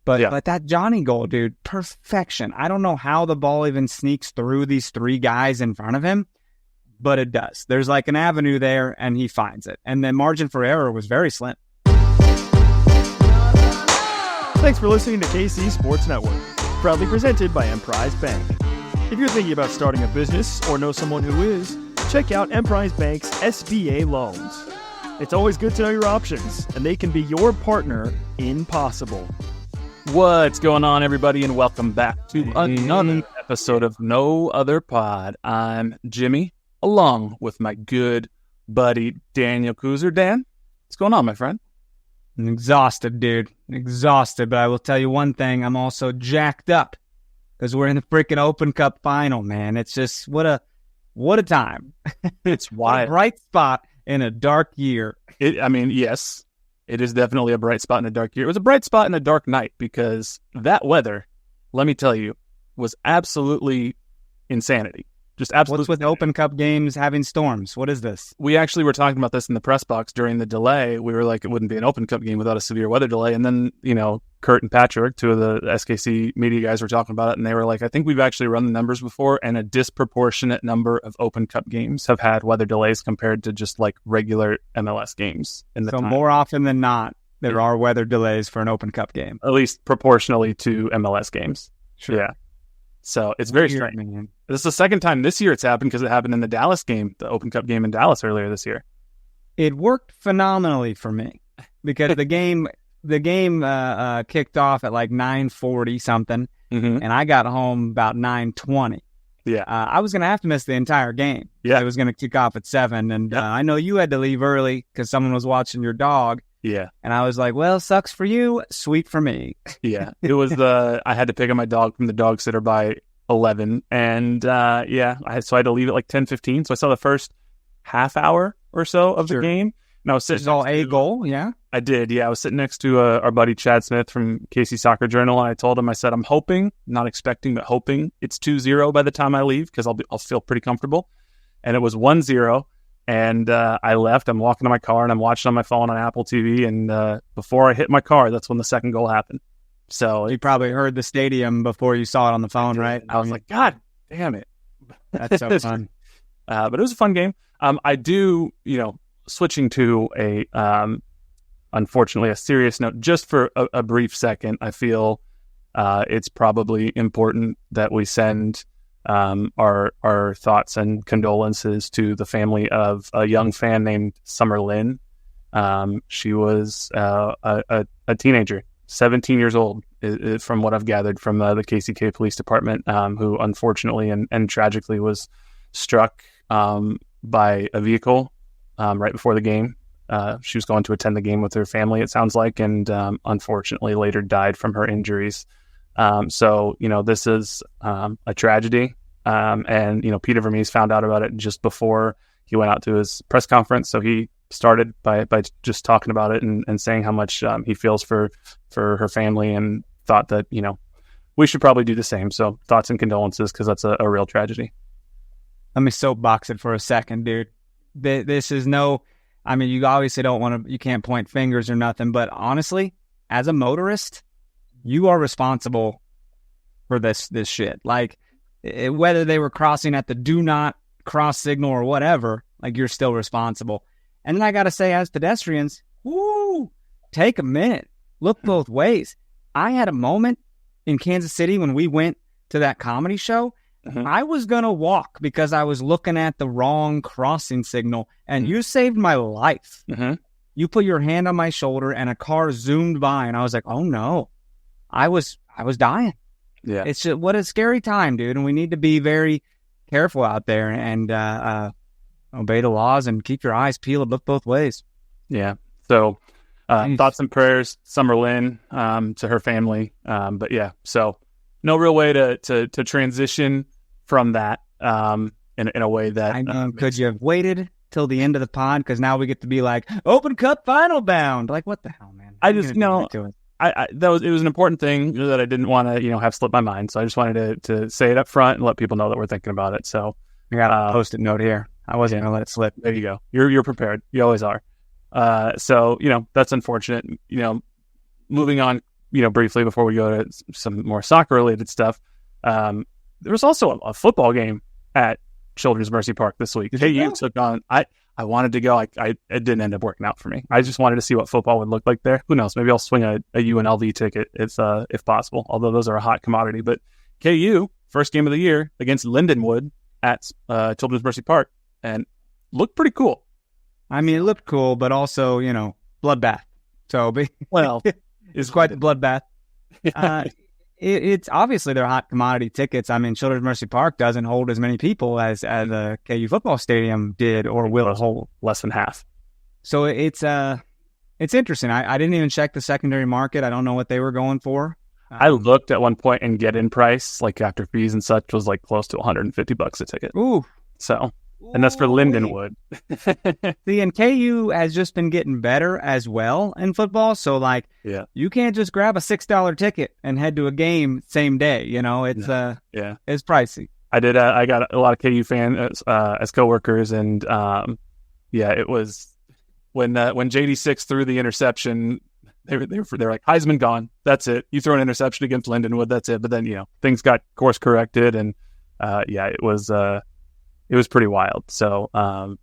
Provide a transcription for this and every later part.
But that Johnny goal, dude, perfection. I don't know how the ball even sneaks through these three guys in front of him, but it does. There's like an avenue there, and he finds it. And the margin for error was very slim. Thanks for listening to KC Sports Network, proudly presented by Emprise Bank. If you're thinking about starting a business or know someone who is, check out Emprise Bank's SBA loans. It's always good to know your options, and they can be your partner in possible. What's going on, everybody, and welcome back to another episode of No Other Pod. I'm Jimmy, along with my good buddy Daniel Kooser. Dan, what's going on, my friend? I'm exhausted, dude. Exhausted, but I will tell you one thing. I'm also jacked up because we're in the freaking Open Cup final, man. It's just, what a time. It's wild. A bright spot in a dark year. Yes, it is definitely a bright spot in a dark year. It was a bright spot in a dark night because that weather, let me tell you, was absolutely insanity. Just absolutely. What's with Open Cup games having storms? What is this? We actually were talking about this in the press box during the delay. We were like, it wouldn't be an Open Cup game without a severe weather delay. And then, Kurt and Patrick, two of the SKC media guys, were talking about it. And they were like, I think we've actually run the numbers before, and a disproportionate number of Open Cup games have had weather delays compared to just like regular MLS games. So more often than not, there are weather delays for an Open Cup game. At least proportionally to MLS games. Sure. Yeah. So it's very strange. Man. This is the second time this year it's happened because it happened in the Dallas game, the Open Cup game in Dallas earlier this year. It worked phenomenally for me because the game kicked off at like 9:40 something, and I got home about 9:20. Yeah, I was going to have to miss the entire game. Yeah, it was going to kick off at 7, and I know you had to leave early because someone was watching your dog. Yeah. And I was like, well, sucks for you, sweet for me. Yeah. It was I had to pick up my dog from the dog sitter by 11. And so I had to leave at like 10:15. So I saw the first half hour or so of the game. And I was sitting. All a goal, yeah? I did, yeah. I was sitting next to our buddy Chad Smith from KC Soccer Journal. And I told him, I said, I'm hoping, not expecting, but hoping it's 2-0 by the time I leave because I'll feel pretty comfortable. And it was 1-0. And I left. I'm walking to my car, and I'm watching on my phone on Apple TV. And before I hit my car, that's when the second goal happened. So you probably heard the stadium before you saw it on the phone, right? I was like, God damn it. That's so fun. But it was a fun game. I do, switching to unfortunately, a serious note, just for a brief second, I feel it's probably important that we send our thoughts and condolences to the family of a young fan named Summer Lynn. She was a teenager, 17 years old, from what I've gathered from the KCK Police Department, who unfortunately and tragically was struck by a vehicle right before the game. She was going to attend the game with her family, it sounds like, and unfortunately later died from her injuries. So, this is a tragedy. And, Peter Vermes found out about it just before he went out to his press conference. So he started by just talking about it and saying how much he feels for her family, and thought that, we should probably do the same. So thoughts and condolences, because that's a real tragedy. Let me soapbox it for a second, dude. This is you obviously don't want to, you can't point fingers or nothing, but honestly, as a motorist, you are responsible for this shit. Like, whether they were crossing at the do not cross signal or whatever, like, you're still responsible. And then I got to say, as pedestrians, take a minute, look both ways. I had a moment in Kansas City when we went to that comedy show. Mm-hmm. I was going to walk because I was looking at the wrong crossing signal, and you saved my life. Mm-hmm. You put your hand on my shoulder, and a car zoomed by, and I was like, oh no, I was dying. Yeah. It's just, what a scary time, dude. And we need to be very careful out there and obey the laws and keep your eyes peeled, look both ways. Yeah. So thoughts and prayers, Summer Lynn, to her family. But yeah, so no real way to transition from that in a way that... could you have waited till the end of the pod? Because now we get to be like, Open Cup final bound. Like, what the hell, man? I just, it was an important thing that I didn't want to, have slip my mind. So I just wanted to say it up front and let people know that we're thinking about it. So I got a Post-it note here. I wasn't going to let it slip. There you go. You're prepared. You always are. So, that's unfortunate. Moving on briefly before we go to some more soccer related stuff. There was also a football game at Children's Mercy Park this week. KU took on. I wanted to go. It didn't end up working out for me. I just wanted to see what football would look like there. Who knows? Maybe I'll swing a UNLV ticket if possible. Although those are a hot commodity. But KU first game of the year against Lindenwood at Children's Mercy Park and looked pretty cool. I mean, it looked cool, but also bloodbath. So well, it's quite the bloodbath. It's obviously they're hot commodity tickets. I mean, Children's Mercy Park doesn't hold as many people as a KU football stadium did or will hold. Less than half. So it's interesting. I didn't even check the secondary market. I don't know what they were going for. I looked at one point and get-in price, like after fees and such, was like close to $150 a ticket. Ooh. So, and that's for Lindenwood. See, and KU has just been getting better as well in football. So, you can't just grab a $6 ticket and head to a game same day. It's it's pricey. I got a lot of KU fans as coworkers, and it was when JD6 threw the interception. They're like, Heisman gone. That's it. You throw an interception against Lindenwood. That's it. But then things got course corrected, and it was pretty wild. So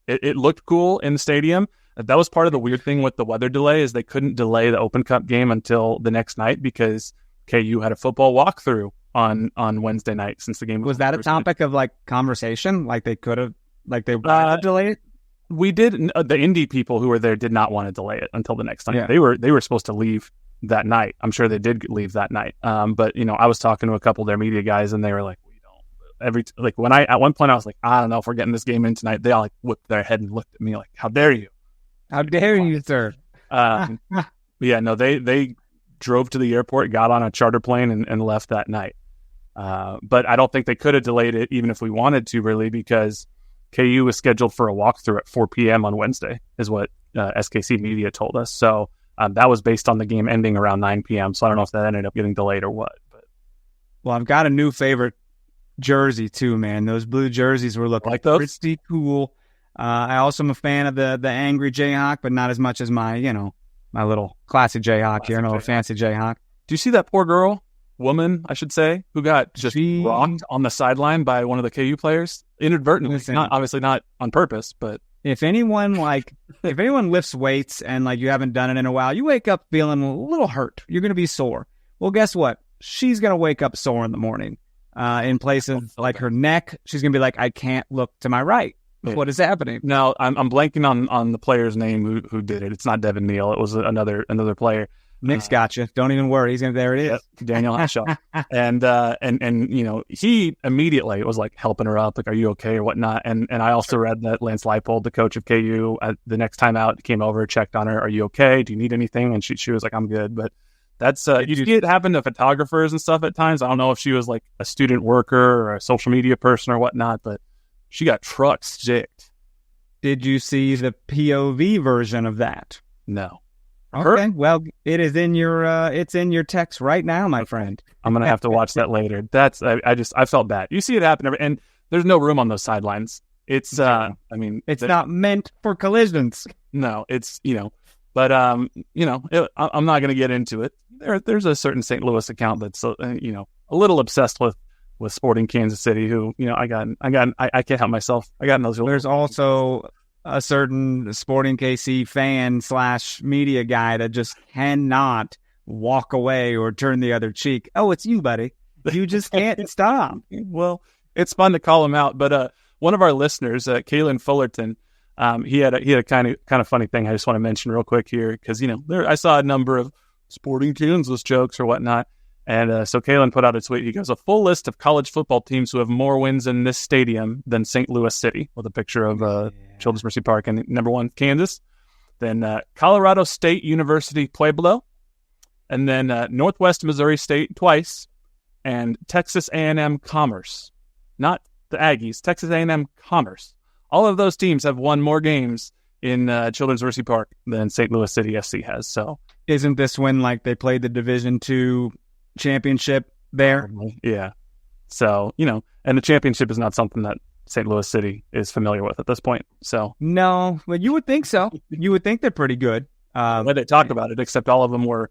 it looked cool in the stadium. That was part of the weird thing with the weather delay is they couldn't delay the Open Cup game until the next night because KU had a football walkthrough on Wednesday night since the game was that a topic of conversation? They could have they wanted to delay it. We did. The Indy people who were there did not want to delay it until the next night. Yeah. They were supposed to leave that night. I'm sure they did leave that night. But I was talking to a couple of their media guys, and they were like, when at one point I was like, I don't know if we're getting this game in tonight. They all whipped their head and looked at me like, how dare you? How dare you, sir? They drove to the airport, got on a charter plane and left that night. But I don't think they could have delayed it even if we wanted to really because KU was scheduled for a walkthrough at 4 p.m. on Wednesday is what SKC Media told us. So that was based on the game ending around 9 p.m. So I don't know if that ended up getting delayed or what. But well, I've got a new favorite jersey too, man. Those blue jerseys were looking pretty cool. I also am a fan of the angry Jayhawk, but not as much as my my little classic Jayhawk here, a fancy Jayhawk. Do you see that poor woman, I should say, who got just rocked on the sideline by one of the KU players inadvertently? Listen, obviously not on purpose, but if anyone lifts weights and you haven't done it in a while, you wake up feeling a little hurt. You're going to be sore. Well, guess what? She's going to wake up sore in the morning. In places like her neck, she's going to be like, I can't look to my right. What is happening? No, I'm blanking on the player's name who did it. It's not Devin Neal. It was another player. Nick's got you. Don't even worry. There it is. Yep, Daniel Henshaw. and he immediately was helping her up, are you okay or whatnot? And I also read that Lance Leipold, the coach of KU, the next time out, came over, checked on her. Are you okay? Do you need anything? And she was like, I'm good. But that's you see it happen to photographers and stuff at times. I don't know if she was a student worker or a social media person or whatnot, but she got truck sticked. Did you see the POV version of that? No. Okay. Well, it is in your text right now, my friend. I'm gonna have to watch that later. That's I felt bad. You see it happen, and there's no room on those sidelines. It's it's not meant for collisions. No, it's but I'm not gonna get into it. There's a certain St. Louis account that's a little obsessed with Sporting Kansas City. Who I can't help myself. I got in those. There's also a certain Sporting KC fan / media guy that just cannot walk away or turn the other cheek. Oh, it's you, buddy. You just can't stop. Well, it's fun to call him out, but one of our listeners, Kaylin Fullerton, he had a kind of funny thing I just want to mention real quick here because I saw a number of Sporting Kansas jokes or whatnot. And so Kalen put out a tweet. He goes, a full list of college football teams who have more wins in this stadium than St. Louis City, with a picture of Children's Mercy Park. And number 1, Kansas. Then Colorado State University Pueblo. And then Northwest Missouri State twice. And Texas A&M Commerce. Not the Aggies, Texas A&M Commerce. All of those teams have won more games in Children's Mercy Park than St. Louis City SC has. So isn't this when they played the Division II championship there? Yeah. So, and the championship is not something that St. Louis City is familiar with at this point. So no, but you would think so. You would think they're pretty good. When they talk about it, except all of them were,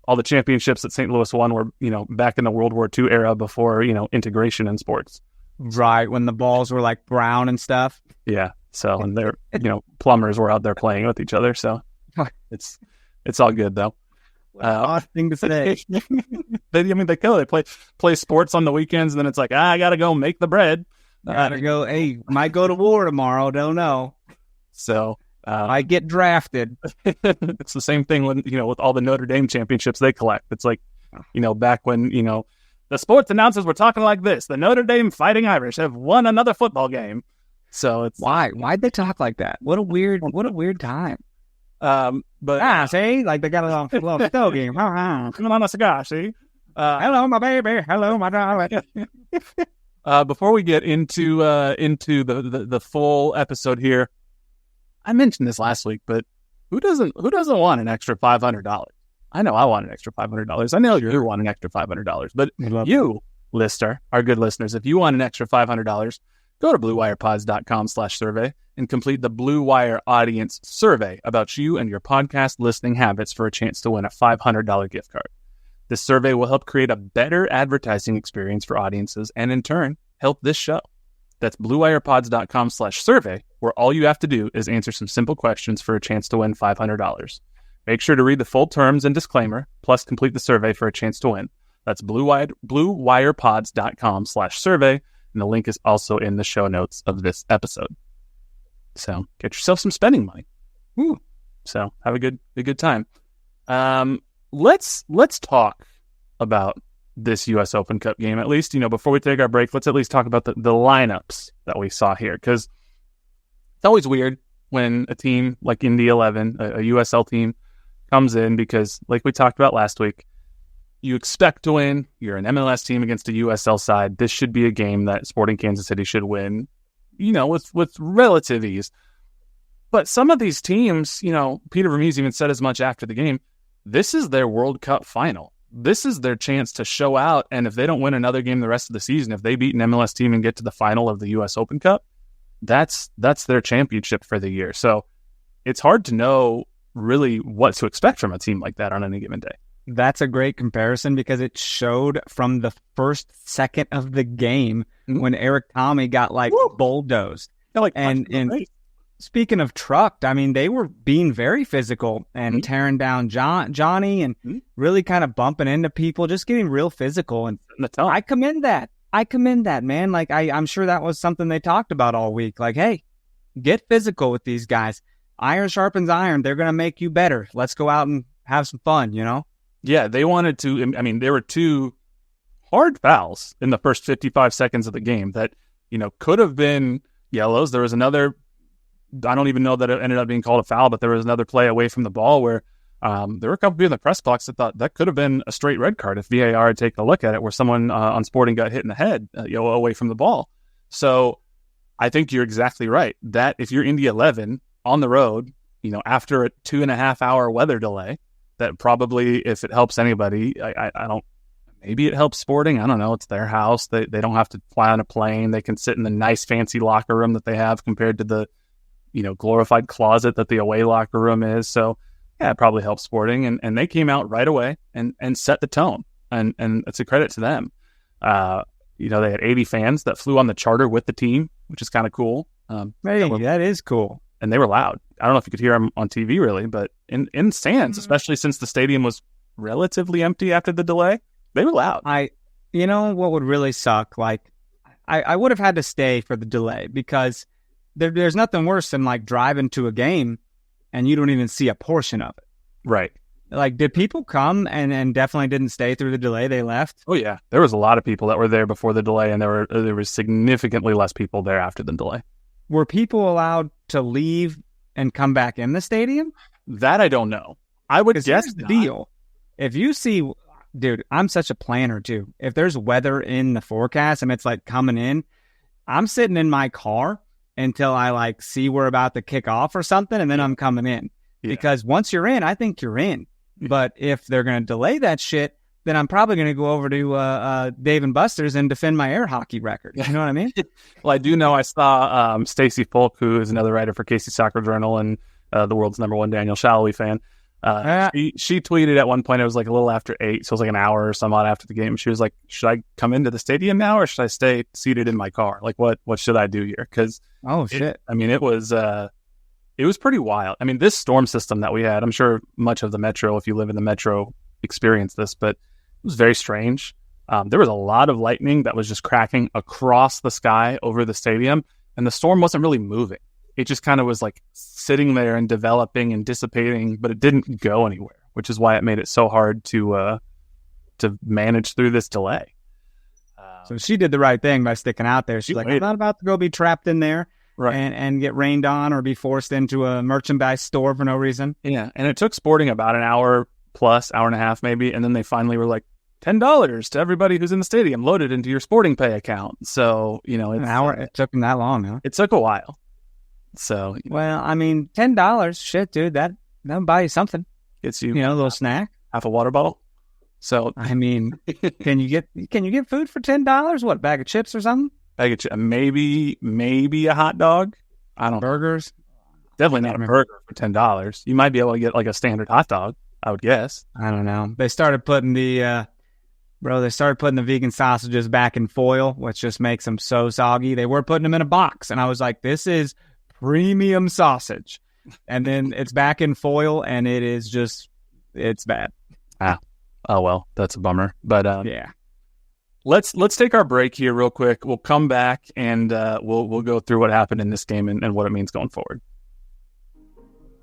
all the championships that St. Louis won were, back in the World War II era before, integration in sports. Right, when the balls were like brown and stuff. Yeah. So, and they're, plumbers were out there playing with each other. So it's all good though. Odd thing to say. They play sports on the weekends, and then it's like, I got to go make the bread. Gotta go. Hey, might go to war tomorrow. Don't know. So I get drafted. It's the same thing with with all the Notre Dame championships they collect. It's like, back when the sports announcers were talking like this: the Notre Dame Fighting Irish have won another football game. So it's why'd they talk like that? What a weird time. But see, like they got a little stogie. Coming on a cigar, see. Hello, my baby. Hello, my darling. Before we get into the full episode here, I mentioned this last week, but who doesn't want an extra $500? I know I want an extra $500. I know you want an extra $500, but you, listener, our good listeners, if you want an extra $500, go to BlueWirePods.com/survey and complete the Blue Wire audience survey about you and your podcast listening habits for a chance to win a $500 gift card. This survey will help create a better advertising experience for audiences and, in turn, help this show. That's BlueWirePods.com/survey, where all you have to do is answer some simple questions for a chance to win $500. Make sure to read the full terms and disclaimer, plus complete the survey for a chance to win. That's BlueWirePods.com/survey, and the link is also in the show notes of this episode. So get yourself some spending money. Woo. So have a good time. Let's talk about this U.S. Open Cup game. At least, before we take our break, let's at least talk about the lineups that we saw here, because it's always weird when a team like Indy 11, a USL team, comes in, because like we talked about last week, you expect to win. You're an MLS team against a USL side. This should be a game that Sporting Kansas City should win, with relative ease. But some of these teams, Peter Vermes even said as much after the game, this is their World Cup final. This is their chance to show out. And if they don't win another game the rest of the season, if they beat an MLS team and get to the final of the U.S. Open Cup, that's their championship for the year. So it's hard to know really what to expect from a team like that on any given day. That's a great comparison, because it showed from the first second of the game when Eric Tommy got bulldozed. And speaking of trucked, I mean, they were being very physical and tearing down Johnny and really kind of bumping into people, just getting real physical. And I commend that. Man. Like, I'm sure that was something they talked about all week. Like, hey, get physical with these guys. Iron sharpens iron. They're going to make you better. Let's go out and have some fun, Yeah, they wanted to. I mean, there were two hard fouls in the first 55 seconds of the game that, could have been yellows. There was another, I don't even know that it ended up being called a foul, but there was another play away from the ball where there were a couple people in the press box that thought that could have been a straight red card if VAR had taken a look at it, where someone on Sporting got hit in the head, away from the ball. So I think you're exactly right that if you're Indy 11 on the road, after a 2.5 hour weather delay, that probably, if it helps anybody, I don't, maybe it helps Sporting. I don't know. It's their house. They don't have to fly on a plane. They can sit in the nice fancy locker room that they have compared to the, glorified closet that the away locker room is. So yeah, it probably helps Sporting. And they came out right away and set the tone. And it's a credit to them. They had 80 fans that flew on the charter with the team, which is kind of cool. That is cool. And they were loud. I don't know if you could hear them on TV really, but in stands, especially since the stadium was relatively empty after the delay, they were loud. What would really suck? Like, I would have had to stay for the delay, because there's nothing worse than like driving to a game and you don't even see a portion of it. Right. Like, did people come and definitely didn't stay through the delay? They left? Oh yeah. There was a lot of people that were there before the delay, and there was significantly less people there after the delay. Were people allowed to leave and come back in the stadium? That I don't know. I would guess the deal. If you see, dude, I'm such a planner too. If there's weather in the forecast and it's like coming in, I'm sitting in my car until I see we're about to kick off or something, and then I'm coming in. Yeah. Because once you're in, I think you're in. Yeah. But if they're going to delay that shit, then I'm probably going to go over to Dave & Buster's and defend my air hockey record. You know what I mean? Well, I do know I saw Stacy Polk, who is another writer for Casey Soccer Journal and the world's #1 Daniel Shallowy fan. She tweeted at one point, it was like a little after 8, so it was like an hour or some odd after the game. She was like, should I come into the stadium now, or should I stay seated in my car? Like, what should I do here? Because shit. It was pretty wild. I mean, this storm system that we had, I'm sure much of the metro, if you live in the metro, experienced this, but it was very strange. There was a lot of lightning that was just cracking across the sky over the stadium, and the storm wasn't really moving. It just kind of was like sitting there and developing and dissipating, but it didn't go anywhere, which is why it made it so hard to manage through this delay. So she did the right thing by sticking out there. She's like, I'm not about to go be trapped in there and get rained on or be forced into a merchandise store for no reason. Yeah, and it took Sporting about an hour plus, hour and a half maybe, and then they finally were like, $10 to everybody who's in the stadium loaded into your Sporting Pay account. So, it's an hour. It took them that long, huh? It took a while. So, well, I mean, $10, shit, dude, that'll buy you something. Gets you, a little snack, half a water bottle. So, I mean, can you get food for $10? What, bag of chips or something? Maybe a hot dog. I don't burgers. Definitely not a burger for $10. You might be able to get like a standard hot dog, I would guess. I don't know. They started putting the vegan sausages back in foil, which just makes them so soggy. They were putting them in a box, and I was like, this is premium sausage. And then it's back in foil, and it's bad. Oh well, that's a bummer. But yeah, let's take our break here real quick. We'll come back and we'll go through what happened in this game and what it means going forward.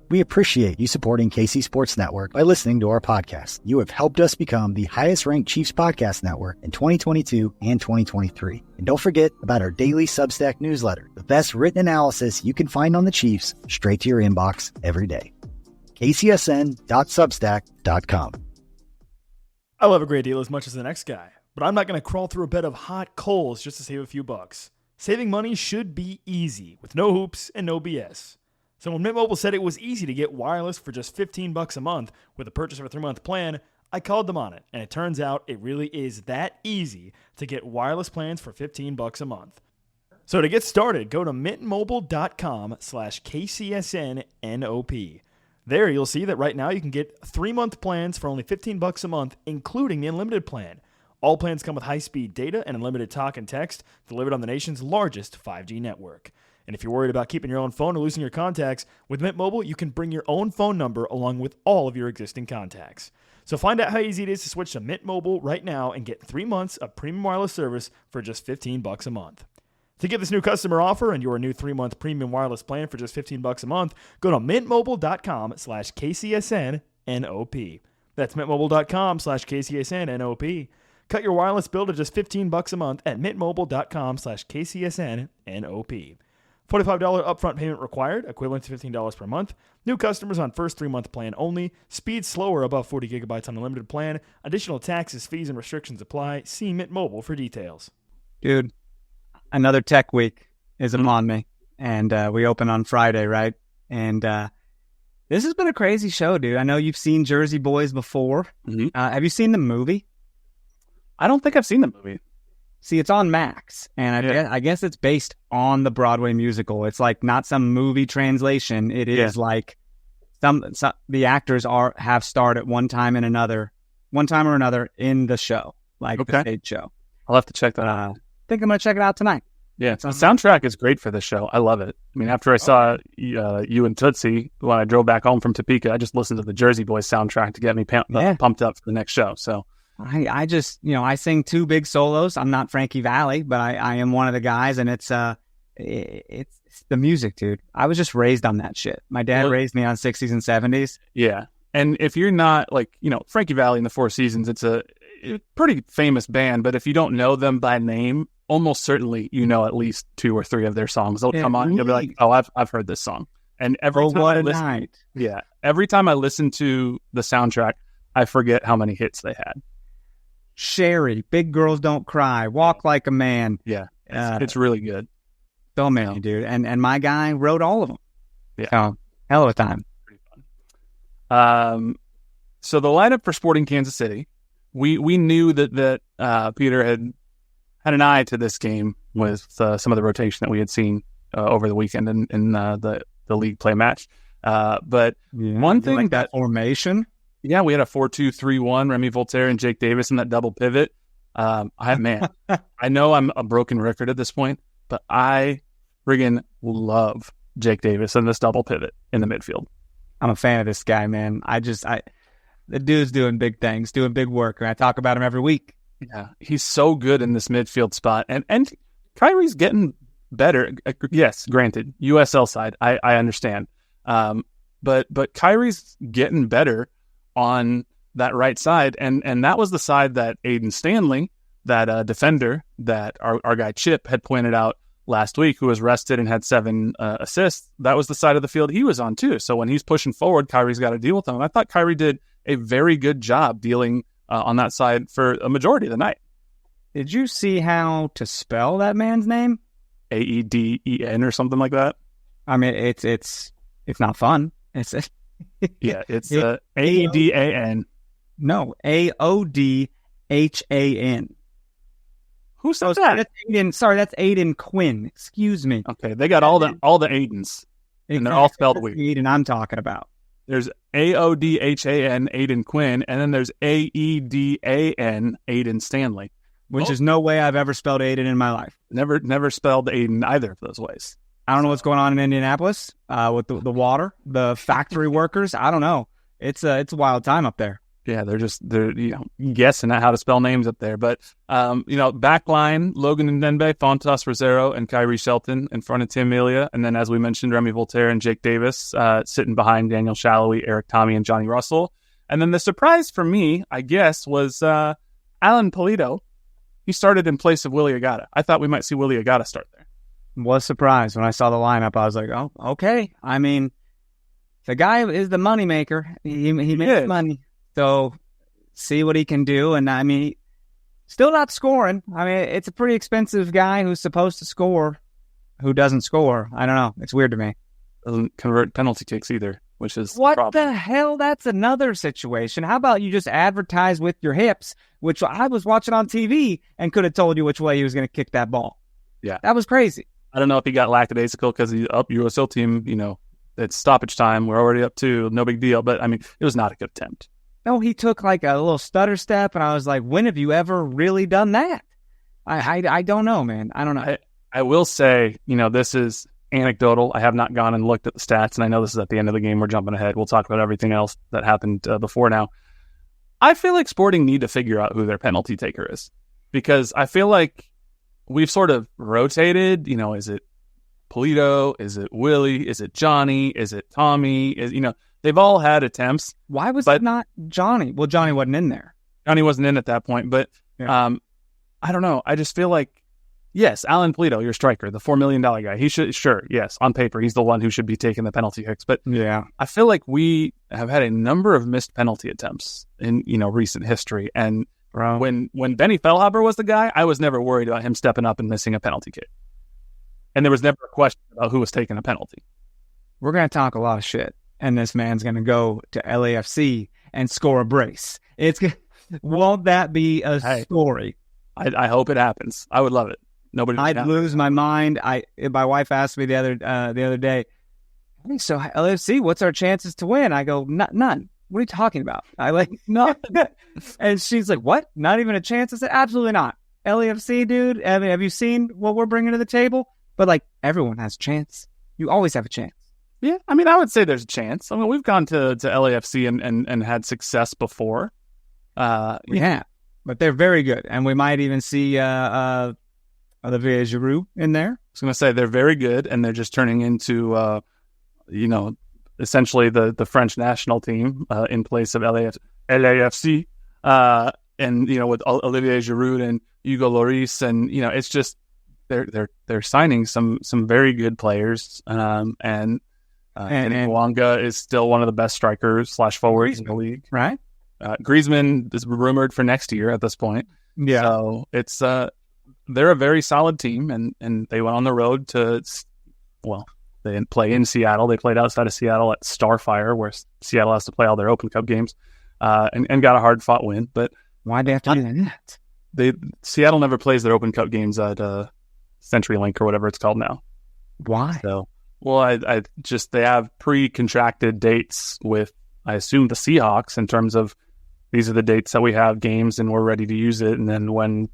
We appreciate you supporting KC Sports Network by listening to our podcast. You have helped us become the highest-ranked Chiefs podcast network in 2022 and 2023. And don't forget about our daily Substack newsletter, the best written analysis you can find on the Chiefs straight to your inbox every day. kcsn.substack.com. I love a great deal as much as the next guy, but I'm not going to crawl through a bed of hot coals just to save a few bucks. Saving money should be easy, with no hoops and no BS. So when Mint Mobile said it was easy to get wireless for just $15 a month with a purchase of a 3-month plan, I called them on it, and it turns out it really is that easy to get wireless plans for $15 a month. So to get started, go to mintmobile.com/KCSNNOP. There you'll see that right now you can get 3-month plans for only $15 a month, including the unlimited plan. All plans come with high-speed data and unlimited talk and text delivered on the nation's largest 5G network. And if you're worried about keeping your own phone or losing your contacts, with Mint Mobile, you can bring your own phone number along with all of your existing contacts. So find out how easy it is to switch to Mint Mobile right now and get 3 months of premium wireless service for just $15 a month. To get this new customer offer and your new 3-month premium wireless plan for just $15 a month, go to mintmobile.com/KCSNNOP. That's mintmobile.com/KCSNNOP. Cut your wireless bill to just $15 a month at mintmobile.com/KCSNNOP. $45 upfront payment required, equivalent to $15 per month. New customers on first 3-month plan only. Speed slower above 40 gigabytes on unlimited plan. Additional taxes, fees, and restrictions apply. See Mint Mobile for details. Dude, another tech week is upon me, and we open on Friday, right? And this has been a crazy show, dude. I know you've seen Jersey Boys before. Mm-hmm. Have you seen the movie? I don't think I've seen the movie. See, it's on Max, and I guess it's based on the Broadway musical. It's like not some movie translation. It is like some the actors have starred at one time or another in the show, like the stage show. I'll have to check that out. I think I'm going to check it out tonight. Yeah, the soundtrack is great for this show. I love it. I mean, after I saw you and Tootsie, when I drove back home from Topeka, I just listened to the Jersey Boys soundtrack to get me pumped up for the next show. So I just, I sing 2 big solos. I'm not Frankie Valli, but I am one of the guys, and it's the music, dude. I was just raised on that shit. My dad raised me on 60s and 70s. Yeah. And if you're not Frankie Valli and the Four Seasons, it's a pretty famous band, but if you don't know them by name, almost certainly at least 2 or 3 of their songs. They'll come on, you'll be like, oh, I've heard this song. And every time I listen to the soundtrack, I forget how many hits they had. Sherry, Big Girls Don't Cry, Walk Like a Man. Yeah, it's really good. So many, dude. And my guy wrote all of them. Yeah. So, hell of a time. Pretty fun. So the lineup for Sporting Kansas City, we knew that Peter had an eye to this game with some of the rotation that we had seen over the weekend in the league play match. But one thing like that formation. Yeah, we had a 4-2-3-1, Remy Voltaire and Jake Davis in that double pivot. I know I'm a broken record at this point, but I friggin' love Jake Davis in this double pivot in the midfield. I'm a fan of this guy, man. The dude's doing big things, doing big work, and I talk about him every week. Yeah, he's so good in this midfield spot, and Kyrie's getting better. Yes, granted, USL side, I understand, but Kyrie's getting better on that right side, and that was the side that Aiden Stanley, that defender that our guy Chip had pointed out last week, who was rested and had 7 assists. That was the side of the field he was on too. So when he's pushing forward, Kyrie's got to deal with him. And I thought Kyrie did a very good job dealing on that side for a majority of the night. Did you see how to spell that man's name? Aeden or something like that. I mean, it's not fun. It's Aedan. No, Aodhan. Who says that? That's Aiden. Sorry, that's Aiden Quinn. Excuse me. Okay, they got all the Aidens, and they're all spelled weird. Aiden, I'm talking about. There's Aodhan, Aiden Quinn, and then there's Aedan, Aiden Stanley. Which is no way I've ever spelled Aiden in my life. Never spelled Aiden either of those ways. I don't know what's going on in Indianapolis with the water, the factory workers. I don't know. It's a wild time up there. Yeah, they're guessing at how to spell names up there. But back line, Logan Ndembe, Fontas Rosero, and Kyrie Shelton in front of Tim Melia, and then as we mentioned, Remy Voltaire and Jake Davis sitting behind Daniel Shallowy, Eric Tommy, and Johnny Russell. And then the surprise for me, I guess, was Alan Polito. He started in place of Willie Agata. I thought we might see Willie Agata start there. Was surprised when I saw the lineup. I was like, oh, okay. I mean, the guy is the moneymaker. He makes money. So see what he can do. And I mean, still not scoring. I mean, it's a pretty expensive guy who's supposed to score, who doesn't score. I don't know. It's weird to me. Doesn't convert penalty kicks either, which is what the hell? That's another situation. How about you just advertise with your hips, which I was watching on TV and could have told you which way he was going to kick that ball. Yeah. That was crazy. I don't know if he got lackadaisical because he's up USL team, it's stoppage time. We're already up 2. No big deal. But I mean, it was not a good attempt. No, he took like a little stutter step, and I was like, when have you ever really done that? I don't know, man. I don't know. I will say, this is anecdotal. I have not gone and looked at the stats, and I know this is at the end of the game. We're jumping ahead. We'll talk about everything else that happened before now. I feel like Sporting need to figure out who their penalty taker is, because I feel like we've sort of rotated. Is it Polito? Is it Willie? Is it Johnny? Is it Tommy? They've all had attempts. Why was it not Johnny? Well, Johnny wasn't in there. Johnny wasn't in at that point, but I don't know. I just feel like, yes, Alan Polito, your striker, the $4 million guy, he should, sure, yes, on paper, he's the one who should be taking the penalty kicks. But yeah, I feel like we have had a number of missed penalty attempts in, recent history. And when Benny Fellhaber was the guy, I was never worried about him stepping up and missing a penalty kick. And there was never a question about who was taking a penalty. We're going to talk a lot of shit. And this man's going to go to LAFC and score a brace. Won't that be a story? I hope it happens. I would love it. I'd lose my mind. My wife asked me the other day, so LAFC, what's our chances to win? I go, none. What are you talking about? I like, no. And she's like, what? Not even a chance? I said, absolutely not. LAFC, dude, have you seen what we're bringing to the table? But like, everyone has a chance. You always have a chance. Yeah, I mean, I would say there's a chance. I mean, we've gone to LAFC and had success before. Yeah, but they're very good. And we might even see Olivier Giroud in there. I was going to say they're very good, and they're just turning into, essentially the French national team in place of LAFC. And, with Olivier Giroud and Hugo Lloris. And, it's just they're signing some very good players. And Mwanga is still one of the best strikers / forwards in the league. Right. Griezmann is rumored for next year at this point. Yeah. So it's they're a very solid team, and they went on the road to, they didn't play in Seattle. They played outside of Seattle at Starfire, where Seattle has to play all their Open Cup games, and got a hard-fought win. But why'd they have to do that? Seattle never plays their Open Cup games at CenturyLink or whatever it's called now. Why? So Well, I just, they have pre-contracted dates with, I assume, the Seahawks in terms of these are the dates that we have games and we're ready to use it. And then when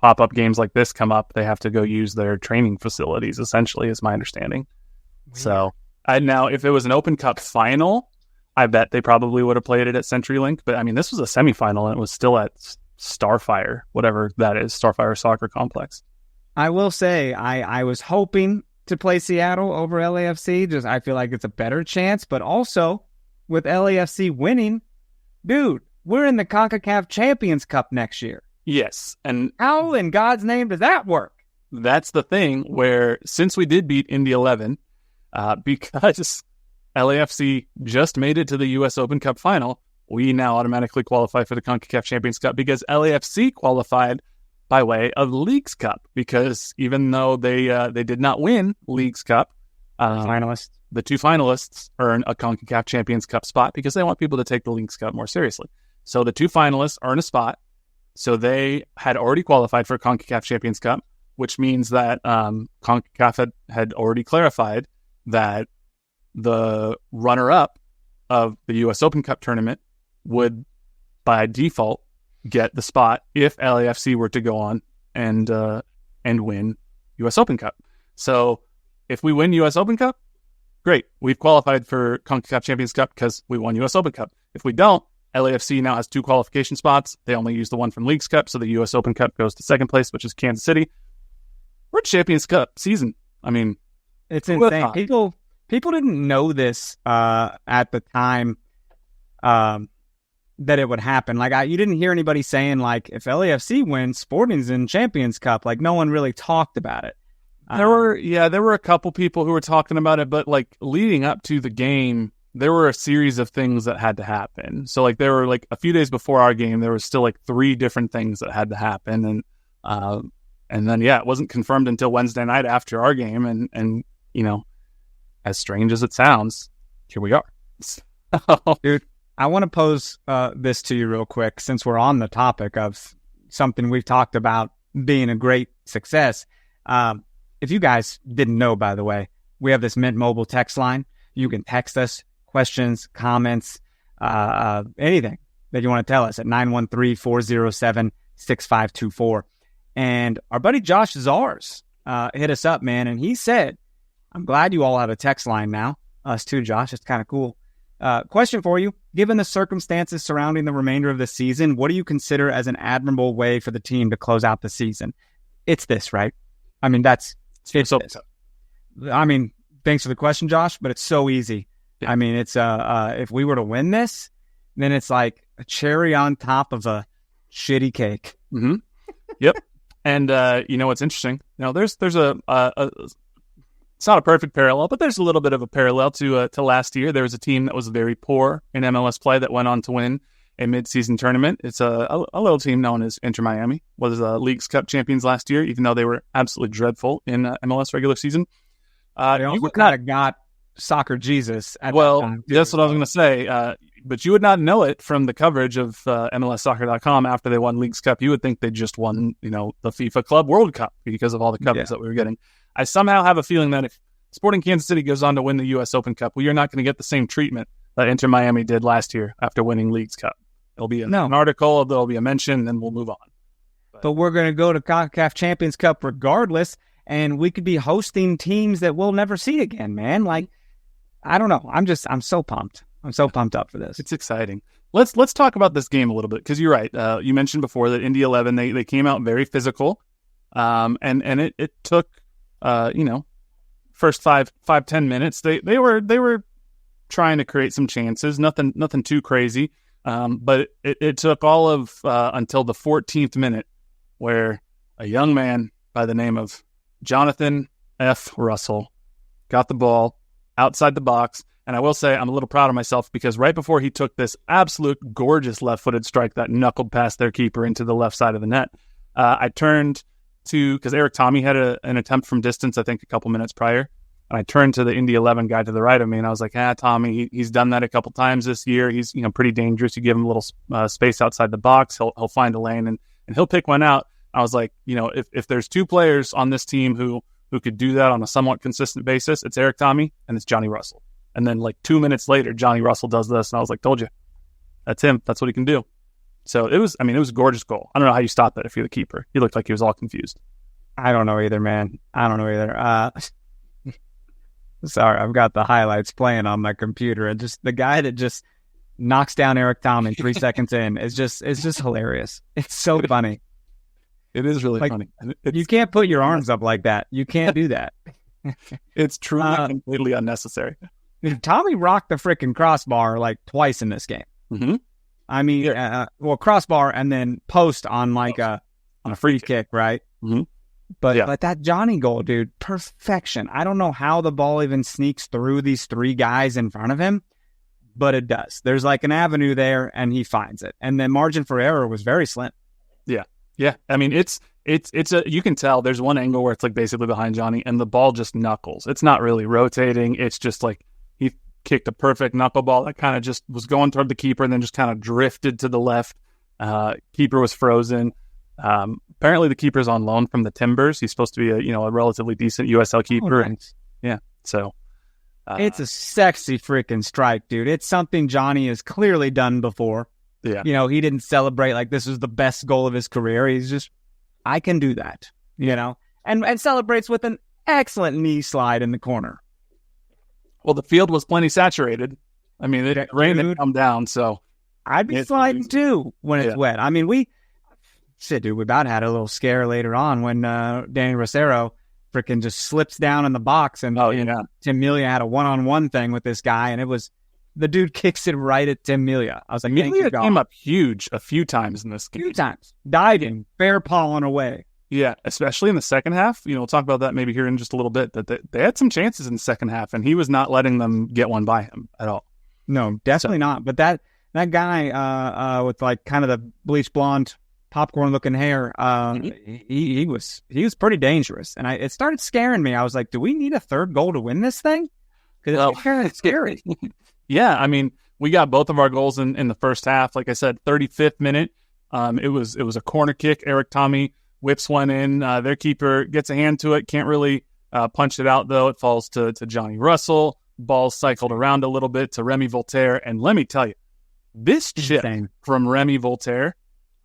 pop-up games like this come up, they have to go use their training facilities, essentially, is my understanding. Weird. So now, if it was an Open Cup final, I bet they probably would have played it at CenturyLink. But I mean, this was a semifinal and it was still at Starfire, whatever that is, Starfire Soccer Complex. I will say, I was hoping to play Seattle over LAFC. Just, I feel like it's a better chance. But also, with LAFC winning, dude, we're in the CONCACAF Champions Cup next year. Yes. And how in God's name does that work? That's the thing where, since we did beat Indy 11, because LAFC just made it to the US Open Cup final, we now automatically qualify for the CONCACAF Champions Cup because LAFC qualified by way of Leagues Cup, because even though they did not win Leagues Cup, the two finalists earn a CONCACAF Champions Cup spot because they want people to take the Leagues Cup more seriously. So the two finalists earn a spot. So they had already qualified for CONCACAF Champions Cup, which means that CONCACAF had already clarified that the runner-up of the U.S. Open Cup tournament would, by default, get the spot if LAFC were to go on and win U.S. Open Cup. So if we win U.S. Open Cup, great. We've qualified for CONCACAF Champions Cup because we won U.S. Open Cup. If we don't, LAFC now has two qualification spots. They only use the one from Leagues Cup, so the U.S. Open Cup goes to second place, which is Kansas City. We're Champions Cup season. I mean, it's insane. People didn't know this at the time that it would happen. Like, you didn't hear anybody saying, like, if LAFC wins, Sporting's in Champions Cup. Like, no one really talked about it. There were a couple people who were talking about it, but like leading up to the game, there were a series of things that had to happen. So like there were like a few days before our game, there was still like 3 different things that had to happen. And then, it wasn't confirmed until Wednesday night after our game. And you know, as strange as it sounds, here we are. Dude, I want to pose this to you real quick, since we're on the topic of something we've talked about being a great success. If you guys didn't know, by the way, we have this Mint Mobile text line. You can text us questions, comments, anything that you want to tell us at 913-407-6524. And our buddy Josh Zars hit us up, man, and he said, I'm glad you all have a text line now. Us too, Josh. It's kind of cool. Question for you. Given the circumstances surrounding the remainder of the season, what do you consider as an admirable way for the team to close out the season? It's this, right? I mean, it's so. I mean, thanks for the question, Josh, but it's so easy. Yeah. I mean, it's if we were to win this, then it's like a cherry on top of a shitty cake. Mm-hmm. Yep. And you know what's interesting? Now, there's a it's not a perfect parallel, but there's a little bit of a parallel to last year. There was a team that was very poor in MLS play that went on to win a mid-season tournament. It's a little team known as Inter Miami, was Leagues Cup champions last year, even though they were absolutely dreadful in MLS regular season. They also kind of got soccer Jesus at well, that time. That's what I was going to say. But you would not know it from the coverage of MLSsoccer.com after they won Leagues Cup. You would think they just won, the FIFA Club World Cup because of all the coverage that we were getting. I somehow have a feeling that if Sporting Kansas City goes on to win the U.S. Open Cup, you're not going to get the same treatment that Inter Miami did last year after winning Leagues Cup. There'll be an article, there'll be a mention, then we'll move on. But we're going to go to CONCACAF Champions Cup regardless, and we could be hosting teams that we'll never see again, man. Like, I don't know. I'm so pumped. I'm so pumped up for this. It's exciting. Let's talk about this game a little bit, because you're right. You mentioned before that Indy 11, they came out very physical, and it took, first 5-10 minutes. They were trying to create some chances, nothing too crazy. But it took all of until the 14th minute, where a young man by the name of Jonathan F. Russell got the ball outside the box. And I will say I'm a little proud of myself, because right before he took this absolute gorgeous left-footed strike that knuckled past their keeper into the left side of the net, I turned to, because Eric Tommy had an attempt from distance, I think a couple minutes prior. And I turned to the Indy 11 guy to the right of me, and I was like, Tommy, he's done that a couple times this year. He's pretty dangerous. You give him a little space outside the box, he'll find a lane, and he'll pick one out. I was like, if there's 2 players on this team who who could do that on a somewhat consistent basis, it's Eric Tommy and it's Johnny Russell. And then like 2 minutes later, Johnny Russell does this, and I was like, told you, that's him. That's what he can do. So it was a gorgeous goal. I don't know how you stop that if you're the keeper. He looked like he was all confused. I don't know either, man. I don't know either. Sorry, I've got the highlights playing on my computer, and just the guy that just knocks down Eric Tommy 3 seconds in it's just hilarious. It's so funny. It is really like, funny. You can't put your arms up like that. You can't do that. It's truly completely unnecessary. Tommy rocked the freaking crossbar like twice in this game. Mm-hmm. I mean, crossbar and then post on like on a free kick, right? Mm-hmm. But that Johnny goal, dude, perfection. I don't know how the ball even sneaks through these three guys in front of him, but it does. There's like an avenue there, and he finds it. And the margin for error was very slim. Yeah. I mean, it's you can tell there's one angle where it's like basically behind Johnny, and the ball just knuckles. It's not really rotating. It's just like he kicked a perfect knuckleball that kind of just was going toward the keeper and then just kind of drifted to the left. Keeper was frozen. Apparently the keeper's on loan from the Timbers. He's supposed to be a relatively decent USL keeper. Oh, nice. So it's a sexy freaking strike, dude. It's something Johnny has clearly done before. Yeah. He didn't celebrate like this was the best goal of his career. He's just, I can do that, and celebrates with an excellent knee slide in the corner. Well, the field was plenty saturated. I mean, it rained and come down, so I'd be sliding too when it's wet. I mean, we about had a little scare later on when Danny Rosero freaking just slips down in the box, and Tim Melia had a one-on-one thing with this guy, and it was the dude kicks it right at Tim Melia. I was like, Melia came up huge a few times in this game. A few times, diving, fair pawing away. Yeah, especially in the second half. We'll talk about that maybe here in just a little bit. That they had some chances in the second half, and he was not letting them get one by him at all. No, definitely not. But that guy with like kind of the bleach blonde, popcorn looking hair, he was pretty dangerous, and it started scaring me. I was like, do we need a third goal to win this thing? Because it's scary. Yeah, I mean, we got both of our goals in the first half. Like I said, 35th minute. It was a corner kick. Eric Tommy whips one in. Their keeper gets a hand to it. Can't really punch it out, though. It falls to Johnny Russell. Ball cycled around a little bit to Remy Voltaire. And let me tell you, this chip from Remy Voltaire,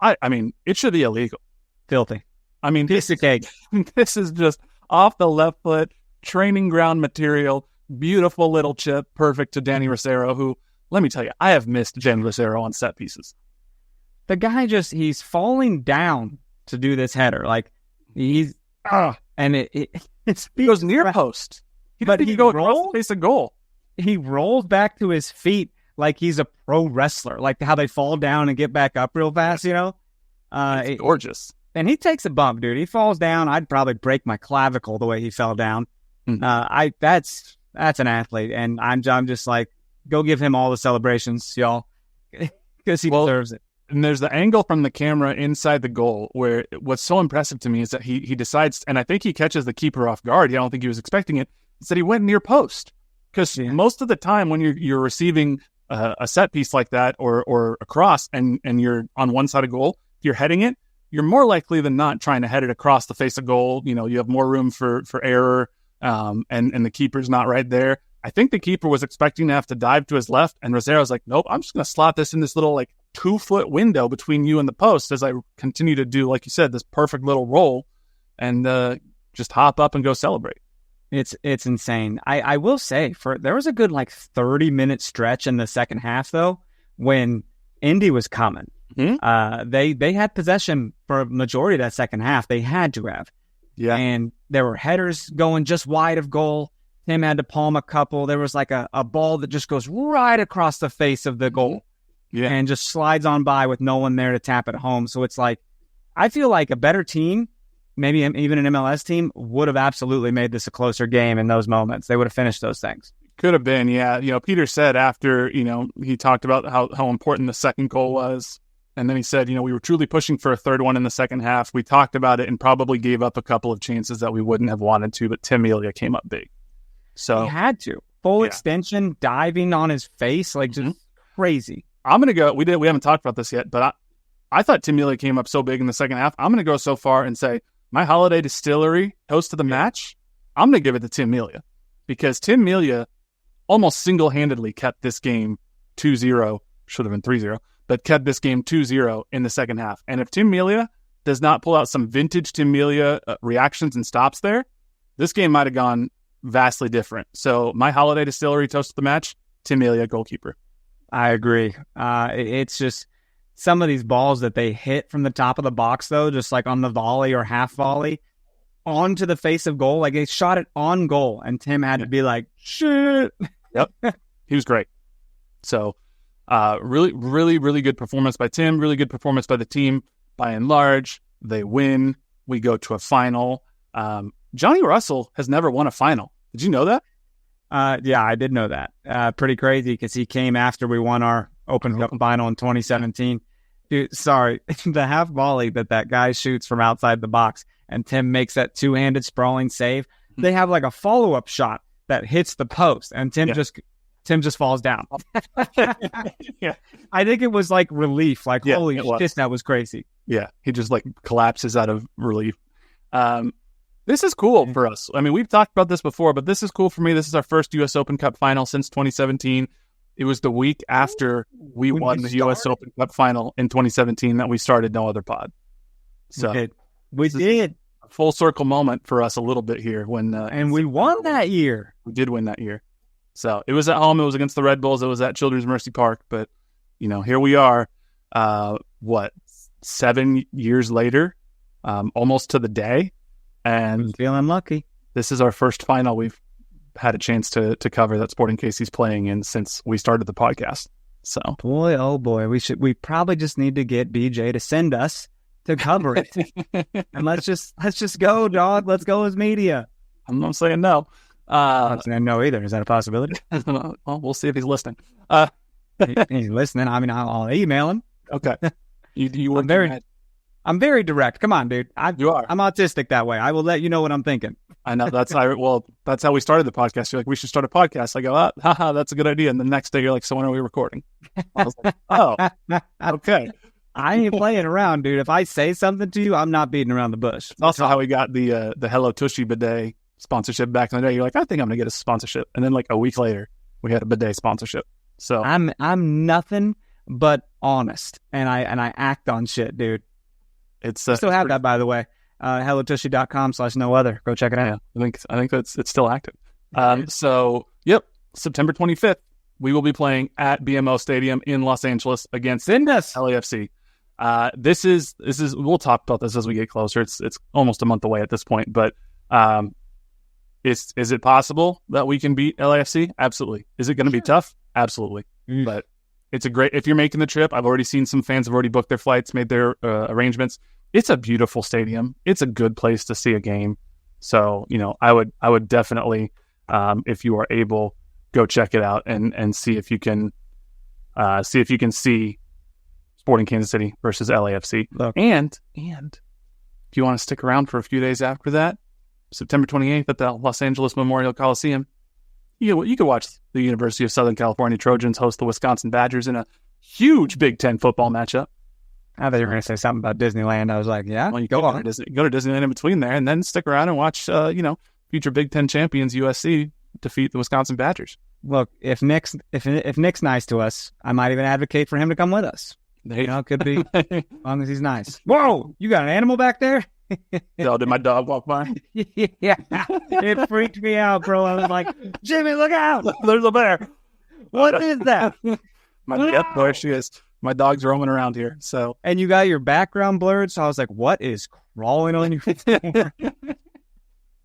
I mean, it should be illegal. Filthy. I mean, piece of cake. This is just off the left foot, training ground material. Beautiful little chip, perfect to Danny Rosero, who, let me tell you, I have missed Danny Rosero on set pieces. The guy he's falling down to do this header. Like, he's, and it goes near post. But he goes across the face of goal. He rolls back to his feet like he's a pro wrestler, like how they fall down and get back up real fast, It's gorgeous. And he takes a bump, dude. He falls down. I'd probably break my clavicle the way he fell down. Mm-hmm. That's an athlete, and I'm just like, go give him all the celebrations, y'all, because he deserves it. And there's the angle from the camera inside the goal where what's so impressive to me is that he decides, and I think he catches the keeper off guard. I don't think he was expecting it. Is that he went near post, because most of the time when you're receiving a set piece like that or a cross and you're on one side of goal, if you're heading it, you're more likely than not trying to head it across the face of goal. You have more room for error. And the keeper's not right there. I think the keeper was expecting to have to dive to his left, and Rosero's like, nope, I'm just going to slot this in this little 2-foot window between you and the post as I continue to do, like you said, this perfect little roll, and just hop up and go celebrate. It's insane. I will say, there was a good 30-minute stretch in the second half though when Indy was coming. Mm-hmm. They had possession for a majority of that second half. They had to have. Yeah. And there were headers going just wide of goal. Tim had to palm a couple. There was a ball that just goes right across the face of the goal. Yeah. And just slides on by with no one there to tap it home. So it's I feel like a better team, maybe even an MLS team, would have absolutely made this a closer game in those moments. They would have finished those things. Could have been, yeah. Peter said after, he talked about how important the second goal was. And then he said, we were truly pushing for a third one in the second half. We talked about it and probably gave up a couple of chances that we wouldn't have wanted to, but Tim Melia came up big. So he had to. Full extension, diving on his face, just crazy. I'm going to go, we haven't talked about this yet, but I thought Tim Melia came up so big in the second half. I'm going to go so far and say my Holiday Distillery toast of the match I'm going to give it to Tim Melia, because Tim Melia almost single-handedly kept this game 2-0, should have been 3-0, but kept this game 2-0 in the second half. And if Tim Melia does not pull out some vintage Tim Melia reactions and stops there, this game might have gone vastly different. So my Holiday Distillery toast of the match, Tim Melia, goalkeeper. I agree. It's just some of these balls that they hit from the top of the box, though, just like on the volley or half volley, onto the face of goal. Like, they shot it on goal, and Tim had to be like, shit. Yep. He was great. So really, really, really good performance by Tim. Really good performance by the team. By and large, they win. We go to a final. Johnny Russell has never won a final. Did you know that? Yeah, I did know that. Pretty crazy, because he came after we won our Open Cup final in 2017. Dude, sorry. The half volley that guy shoots from outside the box and Tim makes that two-handed sprawling save. They have like a follow-up shot that hits the post, and Tim just falls down. Yeah. I think it was like relief. Like, holy shit, that was crazy. Yeah, he just like collapses out of relief. This is cool for us. I mean, we've talked about this before, but this is cool for me. This is our first U.S. Open Cup final since 2017. It was the week after we won the U.S. Open Cup final in 2017 that we started No Other Pod. So we did. A full circle moment for us a little bit here when and we won that year. We did win that year. So it was at home. It was against the Red Bulls. It was at Children's Mercy Park. But, here we are, 7 years later, almost to the day. And I'm feeling lucky. This is our first final we've had a chance to cover that Sporting KC's playing in since we started the podcast. So boy, oh boy, we probably just need to get BJ to send us to cover it. And let's just go, dog. Let's go as media. I'm not saying no. I'm not saying no either. Is that a possibility? Well, we'll see if he's listening. He's listening. I mean, I'll email him. Okay. You were I'm very direct. Come on, dude. You are. I'm autistic that way. I will let you know what I'm thinking. I know. That's how we started the podcast. You're like, we should start a podcast. I go, haha, that's a good idea. And the next day you're like, so when are we recording? I was like, oh, okay. I ain't playing around, dude. If I say something to you, I'm not beating around the bush. It's also how we got the Hello Tushy bidet sponsorship back in the day. You're like, I think I'm going to get a sponsorship. And then like a week later, we had a bidet sponsorship. So I'm nothing but honest. And I act on shit, dude. I still have that, by the way. hellotushy.com/no-other. Go check it out. Yeah, I think it's still active. So, yep, September 25th, we will be playing at BMO Stadium in Los Angeles against LAFC. This is we'll talk about this as we get closer. It's almost a month away at this point, but is it possible that we can beat LAFC? Absolutely. Is it going to be tough? Absolutely. But it's if you're making the trip, I've already seen some fans have already booked their flights, made their arrangements. It's a beautiful stadium. It's a good place to see a game. So, I would definitely, if you are able, go check it out and see if you can see Sporting Kansas City versus LAFC. Look. And if you want to stick around for a few days after that, September 28th at the Los Angeles Memorial Coliseum, you could watch the University of Southern California Trojans host the Wisconsin Badgers in a huge Big Ten football matchup. I thought you were going to say something about Disneyland. I was like, yeah, well, you go on. Go to Disneyland in between there, and then stick around and watch, future Big Ten champions USC defeat the Wisconsin Badgers. Look, if Nick's nice to us, I might even advocate for him to come with us. It could be as long as he's nice. Whoa, you got an animal back there? Oh, did my dog walk by? Yeah, it freaked me out, bro. I was like, Jimmy, look out! There's a bear. What is that? There she is. My dog's roaming around here. So, and you got your background blurred, so I was like, "What is crawling on your floor?"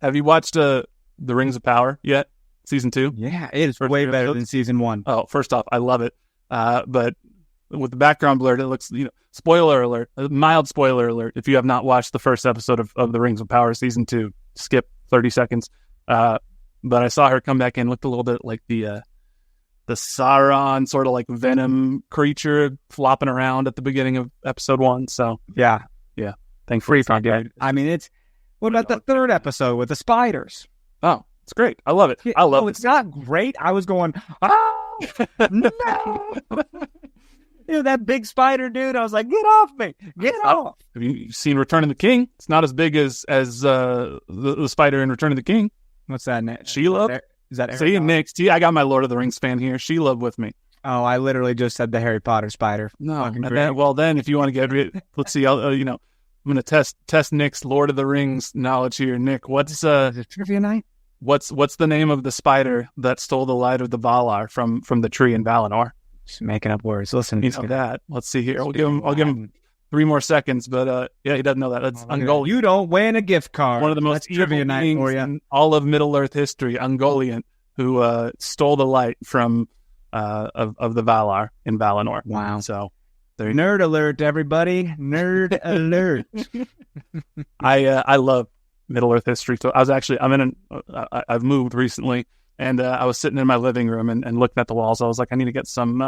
Have you watched The Rings of Power yet? Season 2? Yeah, it is way better than season 1. Oh, first off, I love it. But with the background blurred, it looks, spoiler alert, a mild spoiler alert. If you have not watched the first episode of The Rings of Power season 2, skip 30 seconds. But I saw her come back in, looked a little bit like the Sauron sort of like venom creature flopping around at the beginning of episode 1. So yeah. Thankfully, dude. I mean, what about the third episode with the spiders? Oh, it's great. I love it. I love it. It's not great. I was going, oh, no. That big spider dude. I was like, get off me. Get off. Have you seen Return of the King? It's not as big as the spider in Return of the King. What's that name? Sheila? Is that Eric? See, Nick. See, I got my Lord of the Rings fan here. Sheila with me. Oh, I literally just said the Harry Potter spider. No. Fucking And great. then if you want to get rid, let's see. I'm going to test Nick's Lord of the Rings knowledge here. Nick, what's Is it trivia night? what's the name of the spider that stole the light of the Valar from the tree in Valinor? Just making up words. Listen, You know that. Let's see here. I'll give him 3 more seconds, but yeah, he doesn't know that. That's Ungoliant. You don't win a gift card. One of the most That's trivia evil night beings for you. in all of Middle Earth history, Ungoliant, who stole the light from of the Valar in Valinor. Wow. So there you Nerd alert, everybody! Nerd alert. I love Middle Earth history. So I've moved recently, and I was sitting in my living room and looking at the walls. I was like, I need to get some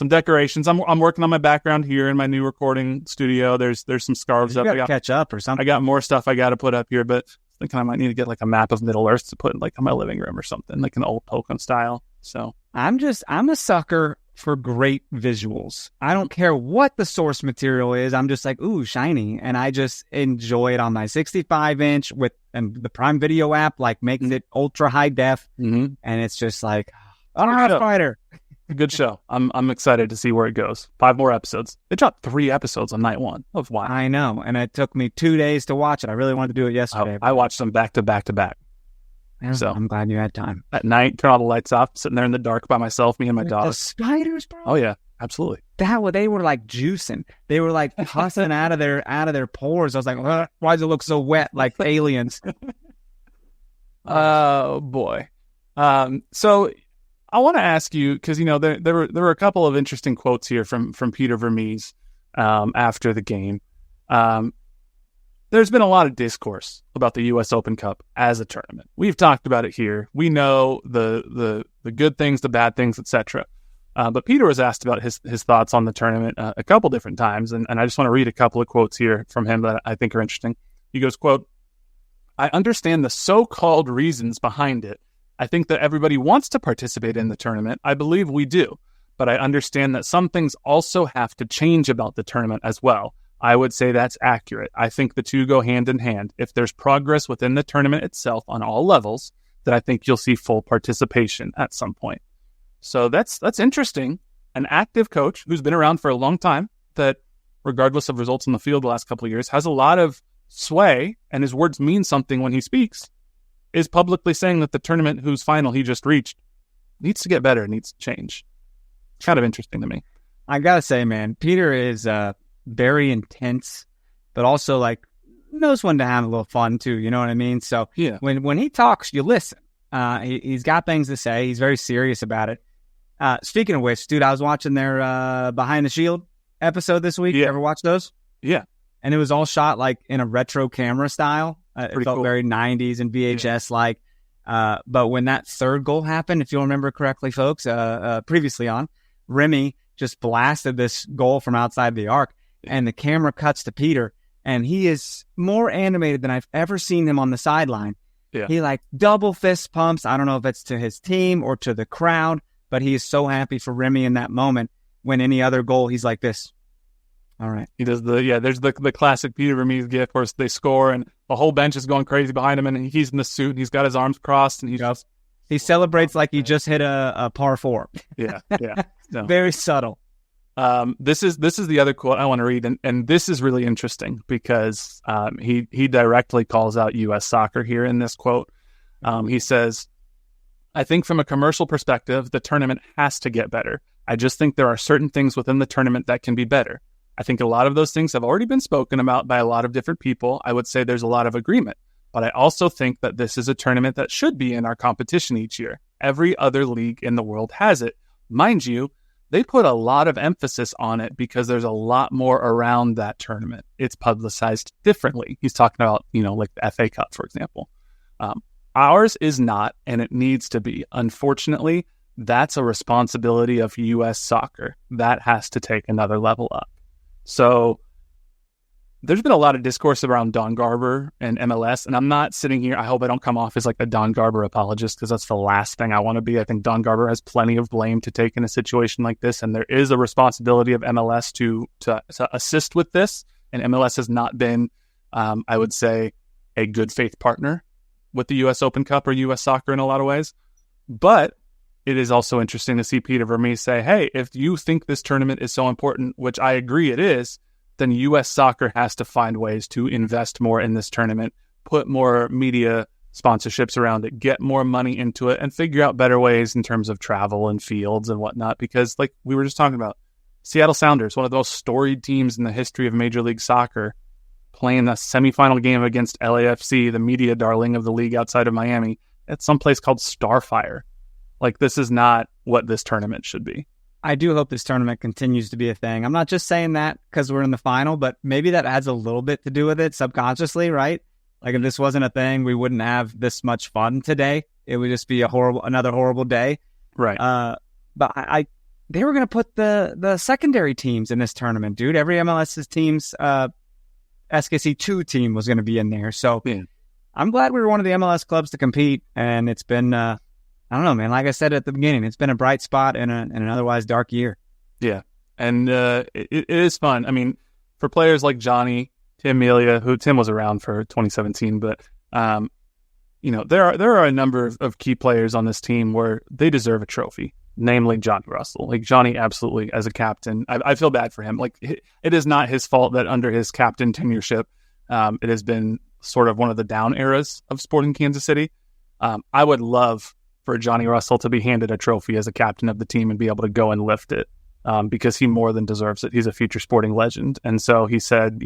decorations. I'm working on my background here in my new recording studio. There's some scarves You up. got to catch up or I something. got more stuff I got to put up here, but thinking I might need to get like a map of Middle Earth to put like in my living room or something, like an old Pokemon style. So I'm a sucker for great visuals. I don't care what the source material is. I'm just like, ooh, shiny. And I just enjoy it on my 65-inch and the Prime Video app, like making it ultra high def. mm-hmm. And it's just like, I don't know, spider. Good show. I'm excited to see where it goes. 5 more episodes. They dropped 3 episodes on night 1. That was wild. I know. And it took me 2 days to watch it. I really wanted to do it yesterday. I watched them back to back to back. So I'm glad you had time. at night, turn all the lights off, sitting there in the dark by myself, me and my The dog. spiders, bro. Oh yeah, absolutely. They were like juicing. They were like hussing out of their pores. I was like, why does it look so wet, like aliens? Oh boy. So I want to ask you, because there were a couple of interesting quotes here from Peter Vermes after the game. There's been a lot of discourse about the U.S. Open Cup as a tournament. We've talked about it here. We know the good things, the bad things, etc. But Peter was asked about his thoughts on the tournament a couple different times, and I just want to read a couple of quotes here from him that I think are interesting. He goes, quote, "I understand the so-called reasons behind it. I think that everybody wants to participate in the tournament. I believe we do. But I understand that some things also have to change about the tournament as well. I would say that's accurate. I think the two go hand in hand. If there's progress within the tournament itself on all levels, then I think you'll see full participation at some point." So that's interesting. An active coach who's been around for a long time, that regardless of results in the field the last couple of years, has a lot of sway and his words mean something when he speaks, is publicly saying that the tournament whose final he just reached needs to get better, needs to change. It's kind of interesting to me. I gotta say, man, Peter is very intense, but also like knows when to have a little fun too. You know what I mean? So Yeah. when he talks, you listen. He's got things to say. He's very serious about it. Speaking of which, dude, I was watching their Behind the Shield episode this week. Yeah. You ever watch those? Yeah. And it was all shot like in a retro camera style. It Pretty felt cool. very 90s and VHS like. But when that third goal happened, if you'll remember correctly, folks, previously on, Remy just blasted this goal from outside the arc, and the camera cuts to Peter, and he is more animated than I've ever seen him on the sideline. Yeah. He like double fist pumps. I don't know if it's to his team or to the crowd, but he is so happy for Remy in that moment. When any other goal, he's like this. All right. He does there's the classic Peter Vermes gif where they score and the whole bench is going crazy behind him, and he's in the suit and he's got his arms crossed and he's just, He celebrates like he just hit a par 4. yeah. No. Very subtle. This is the other quote I want to read, and this is really interesting because he directly calls out U.S. soccer here in this quote. He says, "I think from a commercial perspective, the tournament has to get better. I just think there are certain things within the tournament that can be better. I think a lot of those things have already been spoken about by a lot of different people. I would say there's a lot of agreement, but I also think that this is a tournament that should be in our competition each year. Every other league in the world has it. Mind you, they put a lot of emphasis on it because there's a lot more around that tournament. It's publicized differently." He's talking about, like the FA Cup, for example. Ours is not, and it needs to be. Unfortunately, that's a responsibility of U.S. soccer. That has to take another level up. So there's been a lot of discourse around Don Garber and MLS, and I'm not sitting here, I hope I don't come off as like a Don Garber apologist, because that's the last thing I want to be. I think Don Garber has plenty of blame to take in a situation like this, and there is a responsibility of MLS to assist with this, and MLS has not been, I would say, a good faith partner with the U.S. Open Cup or U.S. soccer in a lot of ways. But it is also interesting to see Peter Vermes say, hey, if you think this tournament is so important, which I agree it is, then U.S. soccer has to find ways to invest more in this tournament, put more media sponsorships around it, get more money into it, and figure out better ways in terms of travel and fields and whatnot. Because like we were just talking about, Seattle Sounders, one of the most storied teams in the history of Major League Soccer, playing the semifinal game against LAFC, the media darling of the league outside of Miami, at some place called Starfire. Like, this is not what this tournament should be. I do hope this tournament continues to be a thing. I'm not just saying that because we're in the final, but maybe that has a little bit to do with it subconsciously, right? Like, if this wasn't a thing, we wouldn't have this much fun today. It would just be another horrible day. Right. But they were going to put the secondary teams in this tournament, dude. Every MLS's team's SKC2 team was going to be in there. So yeah. I'm glad we were one of the MLS clubs to compete. And it's been, I don't know, man. Like I said at the beginning, it's been a bright spot in an otherwise dark year. Yeah. And it is fun. I mean, for players like Johnny, Tim Melia, who Tim was around for 2017, but there are a number of key players on this team where they deserve a trophy, namely Johnny Russell. Like, Johnny, absolutely, as a captain, I feel bad for him. Like, it is not his fault that under his captain tenureship, it has been sort of one of the down eras of Sporting Kansas City. I would love for Johnny Russell to be handed a trophy as a captain of the team and be able to go and lift it, because he more than deserves it. He's a future Sporting legend. And so he said,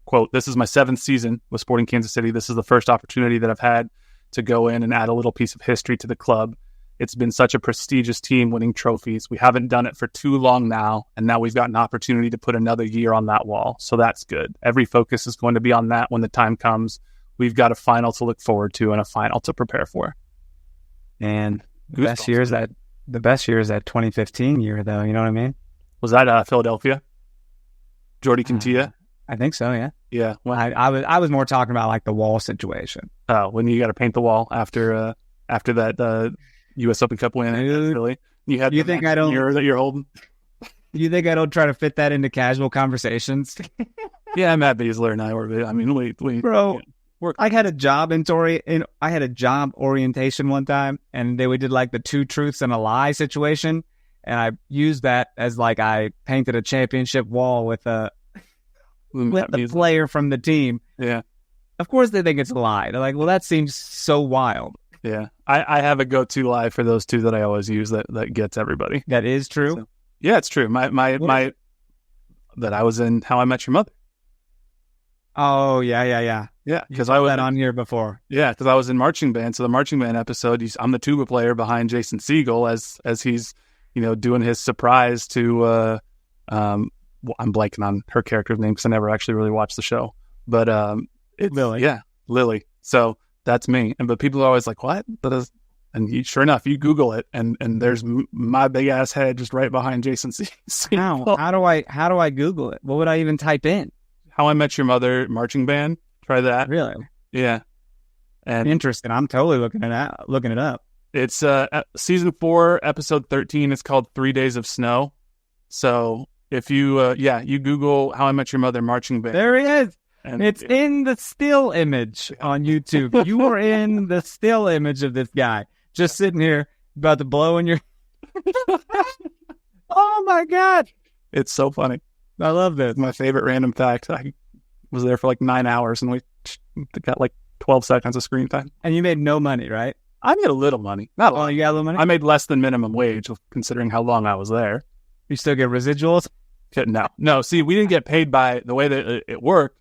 quote, "This is my 7th season with Sporting Kansas City. This is the first opportunity that I've had to go in and add a little piece of history to the club. It's been such a prestigious team winning trophies. We haven't done it for too long now, and now we've got an opportunity to put another year on that wall. So that's good. Every focus is going to be on that when the time comes. We've got a final to look forward to and a final to prepare for." And the best year is that 2015 year, though. You know what I mean? Was that Philadelphia? Jordi Cantilla? I think so, yeah. Yeah. Well, I was more talking about like the wall situation. Oh, when you got to paint the wall after that U.S. Open Cup win. Really? You think I don't mirror that you're holding? You think I don't try to fit that into casual conversations? Yeah, Matt Basler and I were. I mean, we bro. I had a job orientation one time, and we did like the 2 truths and a lie situation, and I used that as like I painted a championship wall with the player from the team. Yeah. Of course they think it's a lie. They're like, well, that seems so wild. Yeah. I have a go-to lie for those 2 that I always use that gets everybody. That is true? So, yeah, it's true. My that I was in How I Met Your Mother. Oh, yeah. Yeah, because I was that on here before. Yeah, because I was in marching band. So the marching band episode, I'm the tuba player behind Jason Segel as he's doing his surprise to I'm blanking on her character's name because I never actually really watched the show. But it's Lily. Yeah, Lily. So that's me. But people are always like, "What?" Sure enough, you Google it, and there's my big ass head just right behind Jason Segel. How do I Google it? What would I even type in? How I Met Your Mother marching band. Try that. Really? Yeah. And interesting. I'm totally looking it up. It's season 4, episode 13. It's called 3 Days of Snow. So if you you Google How I Met Your Mother marching band. There he is. And it's in the still image on YouTube. You are in the still image of this guy just sitting here about to blow in your. Oh my God! It's so funny. I love this. My favorite random fact. I was there for like 9 hours, and we got like 12 seconds of screen time. And you made no money, right? I made a little money. Not a lot. You got a little money? I made less than minimum wage, considering how long I was there. You still get residuals? No. See, we didn't get paid by the way that it worked.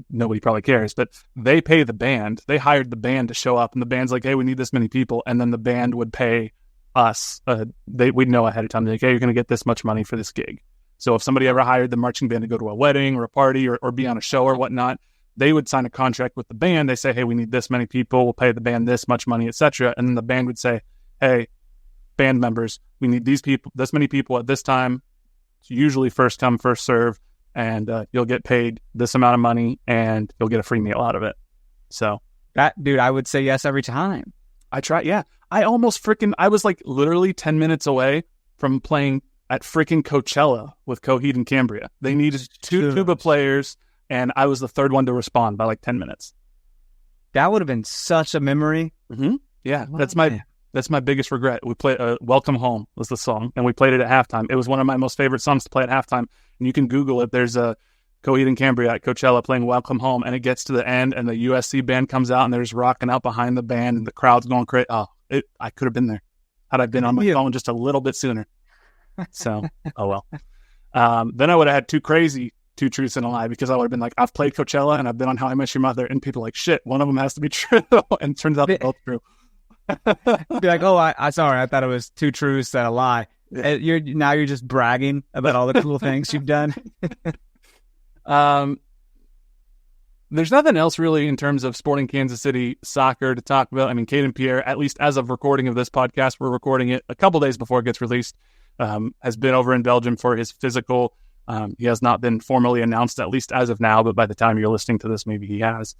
Nobody probably cares, but they pay the band. They hired the band to show up, and the band's like, "Hey, we need this many people," and then the band would pay us. We'd know ahead of time. They're like, "Hey, you're going to get this much money for this gig." So if somebody ever hired the marching band to go to a wedding or a party or be on a show or whatnot, they would sign a contract with the band. They say, "Hey, we need this many people. We'll pay the band this much money, etc." And then the band would say, "Hey, band members, we need these people, this many people at this time. It's usually first come, first serve, and you'll get paid this amount of money, and you'll get a free meal out of it." So that dude, I would say yes every time. I tried. Yeah, I was like literally 10 minutes away from playing at freaking Coachella with Coheed and Cambria. They needed 2 tuba players, and I was the third one to respond by like 10 minutes. That would have been such a memory. Mm-hmm. Yeah, Wow. that's my biggest regret. We played "Welcome Home" was the song, and we played it at halftime. It was one of my most favorite songs to play at halftime. And you can Google it. There's a Coheed and Cambria at Coachella playing "Welcome Home," and it gets to the end, and the USC band comes out, and they're just rocking out behind the band, and the crowd's going crazy. Oh, I could have been there had I been on my phone just a little bit sooner. So, oh well. Then I would have had two truths and a lie, because I would have been like, I've played Coachella and I've been on How I Met Your Mother, and people are like, shit, one of them has to be true, and it turns out they're both true. Be like, oh, I sorry, I thought it was two truths and a lie. Yeah. You're just bragging about all the cool things you've done. There's nothing else really in terms of Sporting Kansas City soccer to talk about. I mean, Caden Pierre, at least as of recording of this podcast, we're recording it a couple days before it gets released, has been over in Belgium for his physical. He has not been formally announced, at least as of now, but by the time you're listening to this, maybe he has.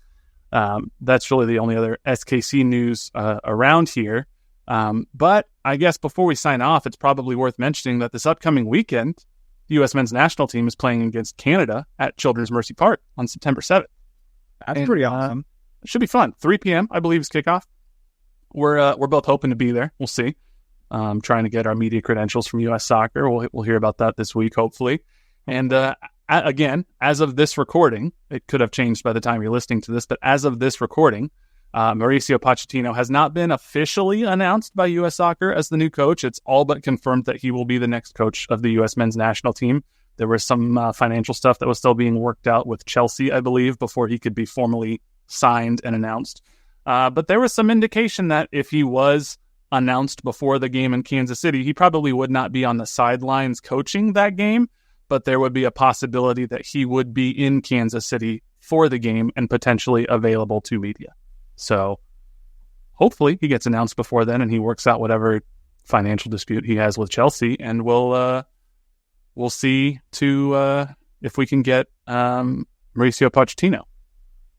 That's really the only other SKC news around here. But I guess before we sign off, it's probably worth mentioning that this upcoming weekend, the U.S. men's national team is playing against Canada at Children's Mercy Park on September 7th. That's pretty awesome. It should be fun. 3 p.m., I believe, is kickoff. We're both hoping to be there. We'll see. Trying to get our media credentials from U.S. Soccer. We'll hear about that this week, hopefully. And again, as of this recording, it could have changed by the time you're listening to this, but as of this recording, Mauricio Pochettino has not been officially announced by U.S. Soccer as the new coach. It's all but confirmed that he will be the next coach of the U.S. men's national team. There was some financial stuff that was still being worked out with Chelsea, I believe, before he could be formally signed and announced. But there was some indication that if he was announced before the game in Kansas City, he probably would not be on the sidelines coaching that game, but there would be a possibility that he would be in Kansas City for the game and potentially available to media. So hopefully he gets announced before then and he works out whatever financial dispute he has with Chelsea, and we'll see if we can get Mauricio Pochettino.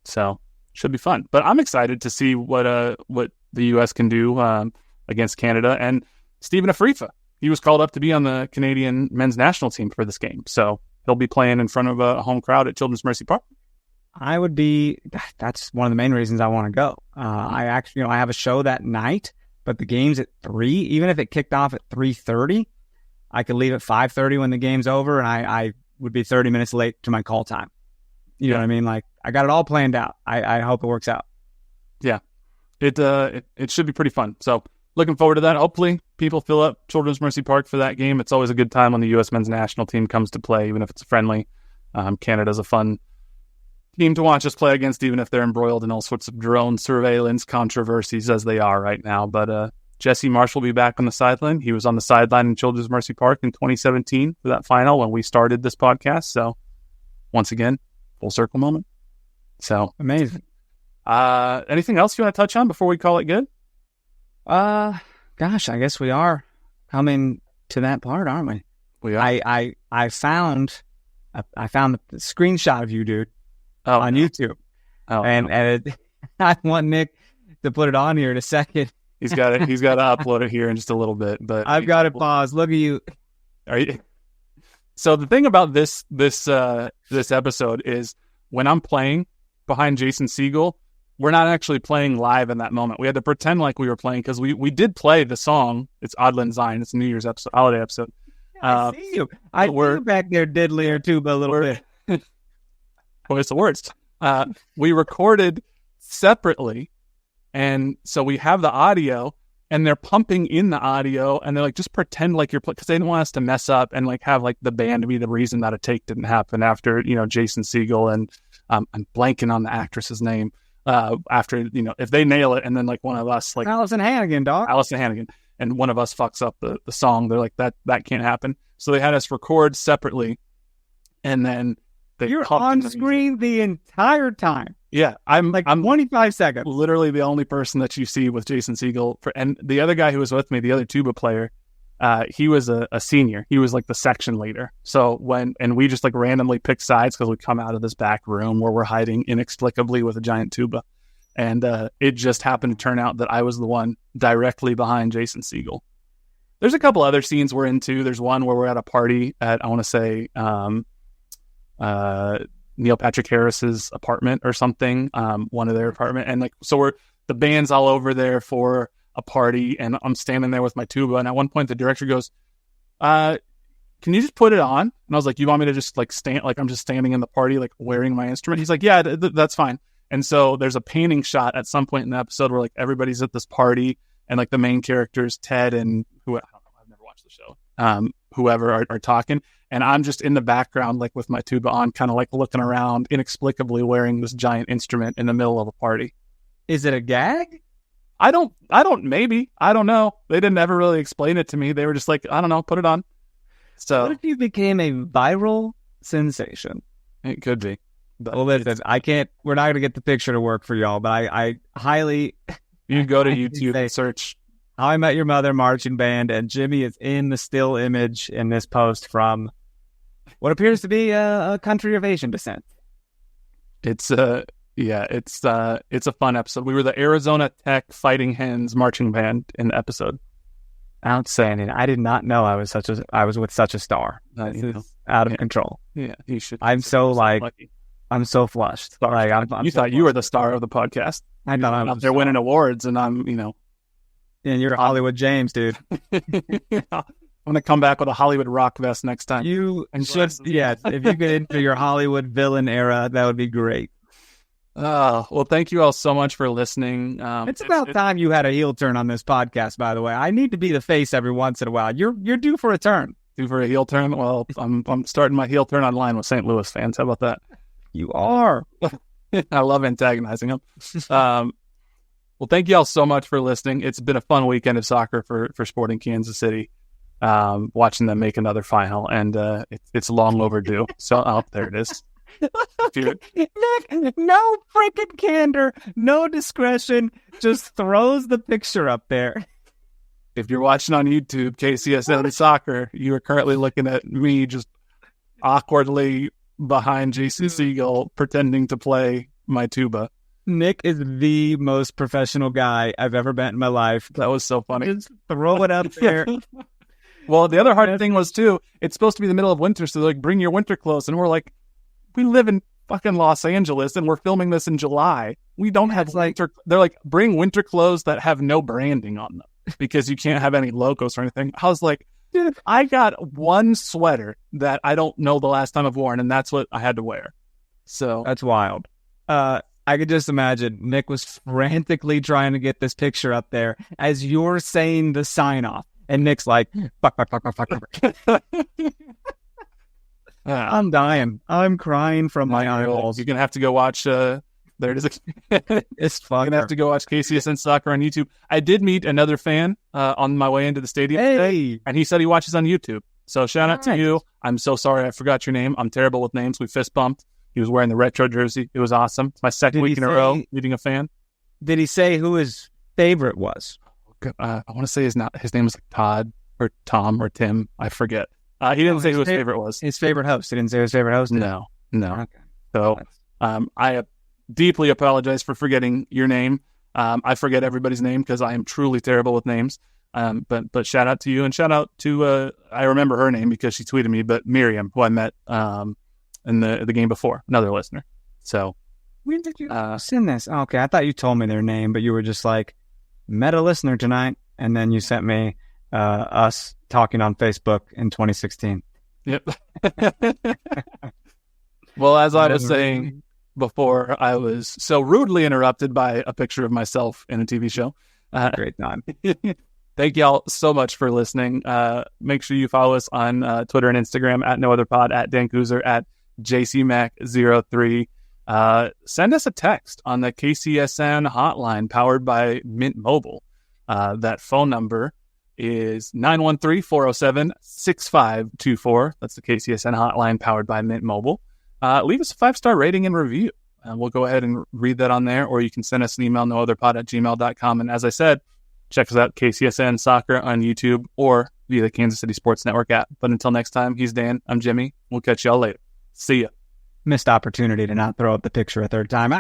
So should be fun. But I'm excited to see what the U.S. can do against Canada. And Stephen Afrifa, he was called up to be on the Canadian men's national team for this game. So he'll be playing in front of a home crowd at Children's Mercy Park. That's one of the main reasons I want to go. I actually, I have a show that night, but the game's at 3. Even if it kicked off at 3:30, I could leave at 5:30 when the game's over, and I would be 30 minutes late to my call time. You know what I mean? Like, I got it all planned out. I hope it works out. Yeah, it should be pretty fun. So looking forward to that. Hopefully people fill up Children's Mercy Park for that game. It's always a good time when the U.S. men's national team comes to play, even if it's friendly. Canada's a fun team to watch us play against, even if they're embroiled in all sorts of drone surveillance controversies as they are right now. But Jesse Marsh will be back on the sideline. He was on the sideline in Children's Mercy Park in 2017 for that final when we started this podcast. So once again, full circle moment. So Amazing. Anything else you want to touch on before we call it good? Gosh, I guess we are coming to that part, aren't we? We are. I found the screenshot of you, dude, on YouTube. And I want Nick to put it on here in a second. He's got to upload it here in just a little bit, but I've got it paused. Look at you. Are you? So the thing about this episode is when I'm playing behind Jason Siegel, we're not actually playing live in that moment. We had to pretend like we were playing because we did play the song. It's Adlan Zion. It's a New Year's episode, holiday episode. I see you. I see you back there diddly or two, but a little bit. Well, it's the worst. We recorded separately, and so we have the audio, and they're pumping in the audio, and they're like, just pretend like you're playing, because they didn't want us to mess up and like have like the band be the reason that a take didn't happen after, Jason Siegel and I'm blanking on the actress's name. After, if they nail it and then like one of us, like Allison Hannigan, and one of us fucks up the song, they're like, that can't happen. So they had us record separately, and then you're on screen the entire time. Yeah, I'm 25 seconds. Literally the only person that you see with Jason Siegel. And the other guy who was with me, the other tuba player, he was a senior. He was like the section leader. So we just like randomly pick sides because we come out of this back room where we're hiding inexplicably with a giant tuba. And it just happened to turn out that I was the one directly behind Jason Siegel. There's a couple other scenes we're into. There's one where we're at a party at, I want to say, Neil Patrick Harris's apartment or something, one of their apartment. And like, so the band's all over there for a party, and I'm standing there with my tuba. And at one point the director goes, can you just put it on? And I was like, you want me to just like stand, like I'm just standing in the party, like wearing my instrument? He's like, yeah, that's fine. And so there's a painting shot at some point in the episode where like everybody's at this party, and like the main characters, Ted and who, I don't know, I've never watched the show, whoever are talking. And I'm just in the background, like with my tuba on, kind of like looking around, inexplicably wearing this giant instrument in the middle of a party. Is it a gag? I don't know. They didn't ever really explain it to me. They were just like, I don't know, put it on. So what if you became a viral sensation? It could be. But well, listen, we're not going to get the picture to work for y'all, but I highly... You go to YouTube and search How I Met Your Mother marching band, and Jimmy is in the still image in this post from what appears to be a country of Asian descent. It's a fun episode. We were the Arizona Tech Fighting Hens marching band in the episode. Outstanding. I did not know I was with such a star. This is out of control. Yeah, you should. I'm so lucky. I'm so flushed. Like I'm you so thought you were the star of the podcast. I thought I'm out there winning awards, and I'm, and you're Hollywood James, dude. I'm gonna come back with a Hollywood rock vest next time. You should, yes. If you get into your Hollywood villain era, that would be great. Well, thank you all so much for listening. It's about time you had a heel turn on this podcast, by the way. I need to be the face every once in a while. You're due for a turn. Due for a heel turn? Well, I'm starting my heel turn online with St. Louis fans. How about that? You are. I love antagonizing them. Well, thank you all so much for listening. It's been a fun weekend of soccer for Sporting Kansas City. Watching them make another final, and it's long overdue. So, there it is. Nick, no freaking candor, no discretion, just throws the picture up there. If you're watching on YouTube, KCSN Soccer, you are currently looking at me just awkwardly behind Jason Siegel pretending to play my tuba. Nick is the most professional guy I've ever met in my life. That was so funny. Just throw it up there. Well, the other hard thing was, too, it's supposed to be the middle of winter, so they're like, bring your winter clothes. And we're like, we live in fucking Los Angeles, and we're filming this in July. We don't have winter. They're like, bring winter clothes that have no branding on them because you can't have any logos or anything. I was like, dude, I got one sweater that I don't know the last time I've worn, and that's what I had to wear. So that's wild. I could just imagine Nick was frantically trying to get this picture up there as you're saying the sign off, and Nick's like, fuck. I'm dying. I'm crying from my eyeballs. You're gonna have to go watch. There it is. It's fun. You're gonna have to go watch KCSN Soccer on YouTube. I did meet another fan on my way into the stadium today, and he said he watches on YouTube. So shout out to you. I'm so sorry I forgot your name. I'm terrible with names. We fist bumped. He was wearing the retro jersey. It was awesome. It's my second week in a row meeting a fan. Did he say who his favorite was? I want to say his name was like Todd or Tom or Tim. I forget. He didn't say who his favorite was. His favorite host. He didn't say his favorite host? No. Okay. So I deeply apologize for forgetting your name. I forget everybody's name because I am truly terrible with names. But shout out to you, and shout out to, I remember her name because she tweeted me, but Miriam, who I met in the game before, another listener. So when did you send this? Okay, I thought you told me their name, but you were just like, met a listener tonight, and then you sent me us talking on Facebook in 2016. Yep. Well, as I was saying before, I was so rudely interrupted by a picture of myself in a TV show. Great time. Thank y'all so much for listening. Make sure you follow us on Twitter and Instagram at NoOtherPod, at Dan Kooser, at JCMac03. Send us a text on the KCSN hotline powered by Mint Mobile. That phone number is 913-407-6524. That's the KCSN hotline powered by Mint Mobile. Leave us a 5-star rating and review. We'll go ahead and read that on there, or you can send us an email, nootherpod@gmail.com. And as I said, check us out, KCSN Soccer on YouTube or via the Kansas City Sports Network app. But until next time, he's Dan. I'm Jimmy. We'll catch y'all later. See ya. Missed opportunity to not throw up the picture a third time.